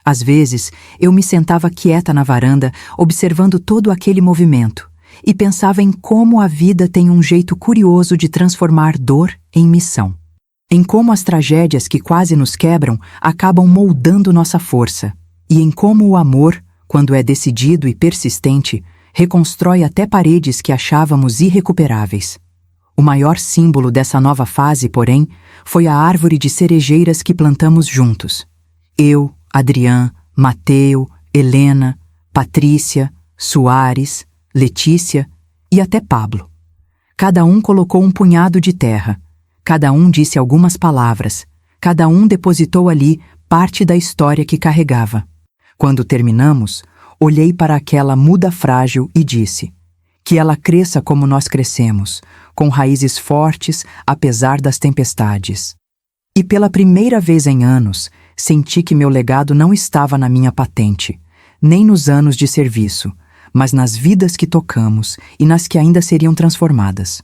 Speaker 1: Às vezes, eu me sentava quieta na varanda, observando todo aquele movimento, e pensava em como a vida tem um jeito curioso de transformar dor em missão. Em como as tragédias que quase nos quebram acabam moldando nossa força, e em como o amor, quando é decidido e persistente, reconstrói até paredes que achávamos irrecuperáveis. O maior símbolo dessa nova fase, porém, foi a árvore de cerejeiras que plantamos juntos. Eu, Adrian, Mateu, Helena, Patrícia, Soares, Letícia e até Pablo. Cada um colocou um punhado de terra, cada um disse algumas palavras, cada um depositou ali parte da história que carregava. Quando terminamos, olhei para aquela muda frágil e disse: que ela cresça como nós crescemos, com raízes fortes apesar das tempestades. E pela primeira vez em anos, senti que meu legado não estava na minha patente, nem nos anos de serviço, mas nas vidas que tocamos e nas que ainda seriam transformadas.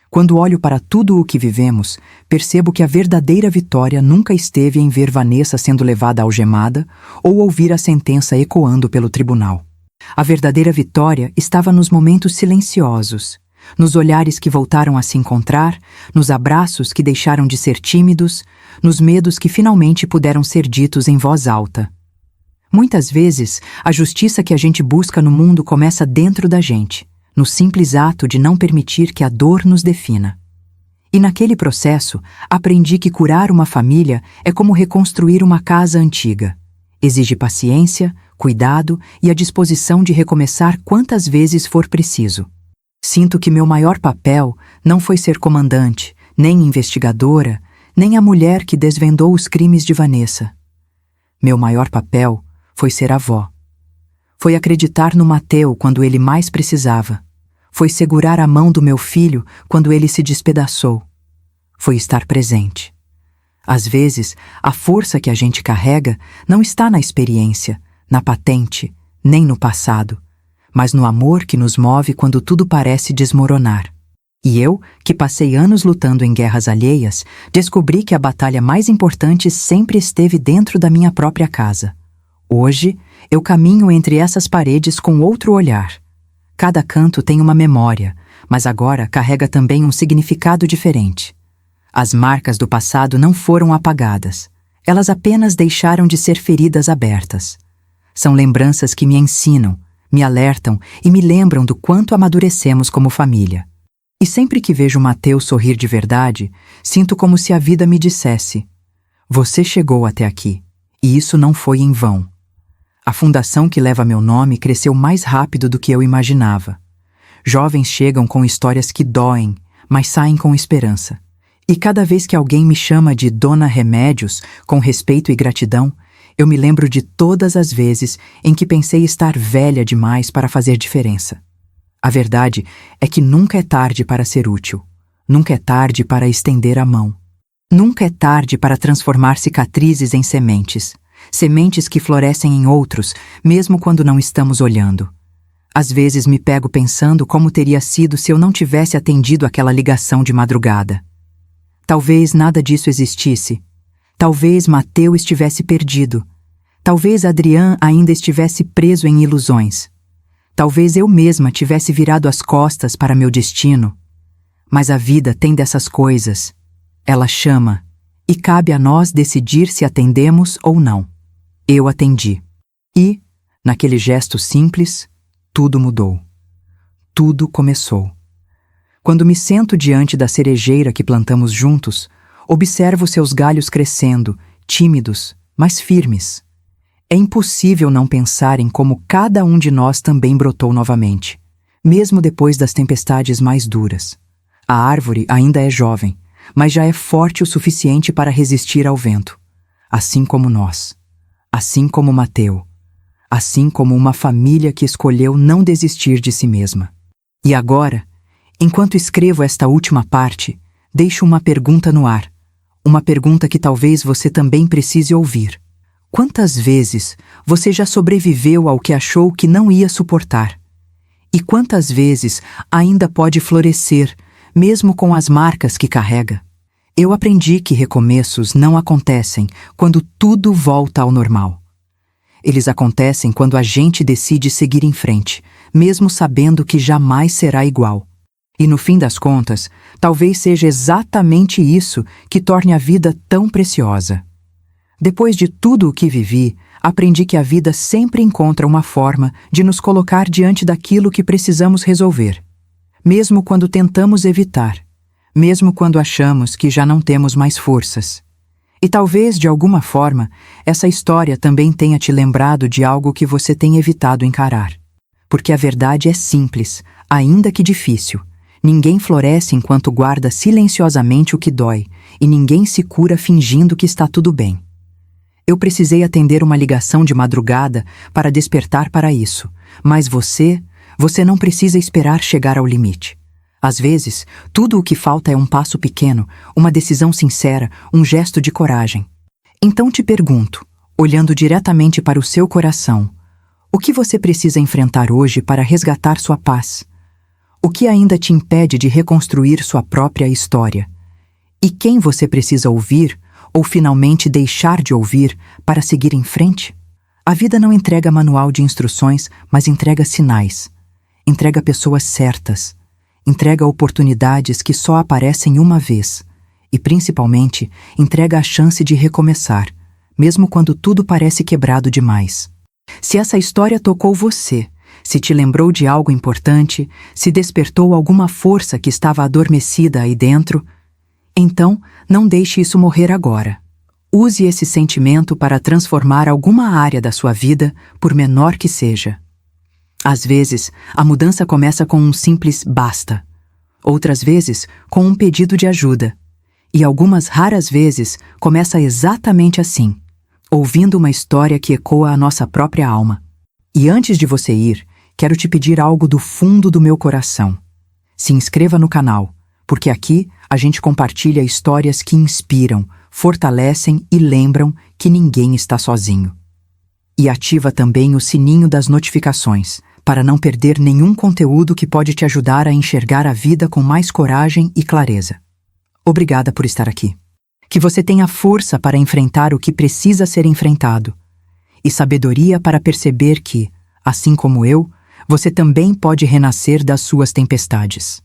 Speaker 1: Quando olho para tudo o que vivemos, percebo que a verdadeira vitória nunca esteve em ver Vanessa sendo levada algemada ou ouvir a sentença ecoando pelo tribunal. A verdadeira vitória estava nos momentos silenciosos, nos olhares que voltaram a se encontrar, nos abraços que deixaram de ser tímidos, nos medos que finalmente puderam ser ditos em voz alta. Muitas vezes, a justiça que a gente busca no mundo começa dentro da gente, no simples ato de não permitir que a dor nos defina. E naquele processo, aprendi que curar uma família é como reconstruir uma casa antiga. Exige paciência, cuidado e a disposição de recomeçar quantas vezes for preciso. Sinto que meu maior papel não foi ser comandante, nem investigadora, nem a mulher que desvendou os crimes de Vanessa. Meu maior papel foi ser avó. Foi acreditar no Mateu quando ele mais precisava. Foi segurar a mão do meu filho quando ele se despedaçou. Foi estar presente. Às vezes, a força que a gente carrega não está na experiência, na patente, nem no passado, mas no amor que nos move quando tudo parece desmoronar. E eu, que passei anos lutando em guerras alheias, descobri que a batalha mais importante sempre esteve dentro da minha própria casa. Hoje, eu caminho entre essas paredes com outro olhar. Cada canto tem uma memória, mas agora carrega também um significado diferente. As marcas do passado não foram apagadas. Elas apenas deixaram de ser feridas abertas. São lembranças que me ensinam, me alertam e me lembram do quanto amadurecemos como família. E sempre que vejo Mateu sorrir de verdade, sinto como se a vida me dissesse: você chegou até aqui, e isso não foi em vão. A fundação que leva meu nome cresceu mais rápido do que eu imaginava. Jovens chegam com histórias que doem, mas saem com esperança. E cada vez que alguém me chama de Dona Remédios, com respeito e gratidão, eu me lembro de todas as vezes em que pensei estar velha demais para fazer diferença. A verdade é que nunca é tarde para ser útil. Nunca é tarde para estender a mão. Nunca é tarde para transformar cicatrizes em sementes. Sementes que florescem em outros, mesmo quando não estamos olhando. Às vezes me pego pensando como teria sido se eu não tivesse atendido aquela ligação de madrugada. Talvez nada disso existisse. Talvez Mateu estivesse perdido. Talvez Adrian ainda estivesse preso em ilusões. Talvez eu mesma tivesse virado as costas para meu destino. Mas a vida tem dessas coisas. Ela chama, e cabe a nós decidir se atendemos ou não. Eu atendi. E, naquele gesto simples, tudo mudou. Tudo começou. Quando me sento diante da cerejeira que plantamos juntos, observo seus galhos crescendo, tímidos, mas firmes. É impossível não pensar em como cada um de nós também brotou novamente, mesmo depois das tempestades mais duras. A árvore ainda é jovem, mas já é forte o suficiente para resistir ao vento, assim como nós. Assim como Mateu, assim como uma família que escolheu não desistir de si mesma. E agora, enquanto escrevo esta última parte, deixo uma pergunta no ar, uma pergunta que talvez você também precise ouvir. Quantas vezes você já sobreviveu ao que achou que não ia suportar? E quantas vezes ainda pode florescer, mesmo com as marcas que carrega? Eu aprendi que recomeços não acontecem quando tudo volta ao normal. Eles acontecem quando a gente decide seguir em frente, mesmo sabendo que jamais será igual. E no fim das contas, talvez seja exatamente isso que torne a vida tão preciosa. Depois de tudo o que vivi, aprendi que a vida sempre encontra uma forma de nos colocar diante daquilo que precisamos resolver, mesmo quando tentamos evitar, mesmo quando achamos que já não temos mais forças. E talvez, de alguma forma, essa história também tenha te lembrado de algo que você tem evitado encarar. Porque a verdade é simples, ainda que difícil. Ninguém floresce enquanto guarda silenciosamente o que dói, e ninguém se cura fingindo que está tudo bem. Eu precisei atender uma ligação de madrugada para despertar para isso, mas você não precisa esperar chegar ao limite. Às vezes, tudo o que falta é um passo pequeno, uma decisão sincera, um gesto de coragem. Então te pergunto, olhando diretamente para o seu coração, o que você precisa enfrentar hoje para resgatar sua paz? O que ainda te impede de reconstruir sua própria história? E quem você precisa ouvir ou finalmente deixar de ouvir para seguir em frente? A vida não entrega manual de instruções, mas entrega sinais. Entrega pessoas certas. Entrega oportunidades que só aparecem uma vez. E, principalmente, entrega a chance de recomeçar, mesmo quando tudo parece quebrado demais. Se essa história tocou você, se te lembrou de algo importante, se despertou alguma força que estava adormecida aí dentro, então não deixe isso morrer agora. Use esse sentimento para transformar alguma área da sua vida, por menor que seja. Às vezes, a mudança começa com um simples basta. Outras vezes, com um pedido de ajuda. E algumas raras vezes, começa exatamente assim, ouvindo uma história que ecoa a nossa própria alma. E antes de você ir, quero te pedir algo do fundo do meu coração. Se inscreva no canal, porque aqui a gente compartilha histórias que inspiram, fortalecem e lembram que ninguém está sozinho. E ativa também o sininho das notificações, para não perder nenhum conteúdo que pode te ajudar a enxergar a vida com mais coragem e clareza. Obrigada por estar aqui. Que você tenha força para enfrentar o que precisa ser enfrentado, e sabedoria para perceber que, assim como eu, você também pode renascer das suas tempestades.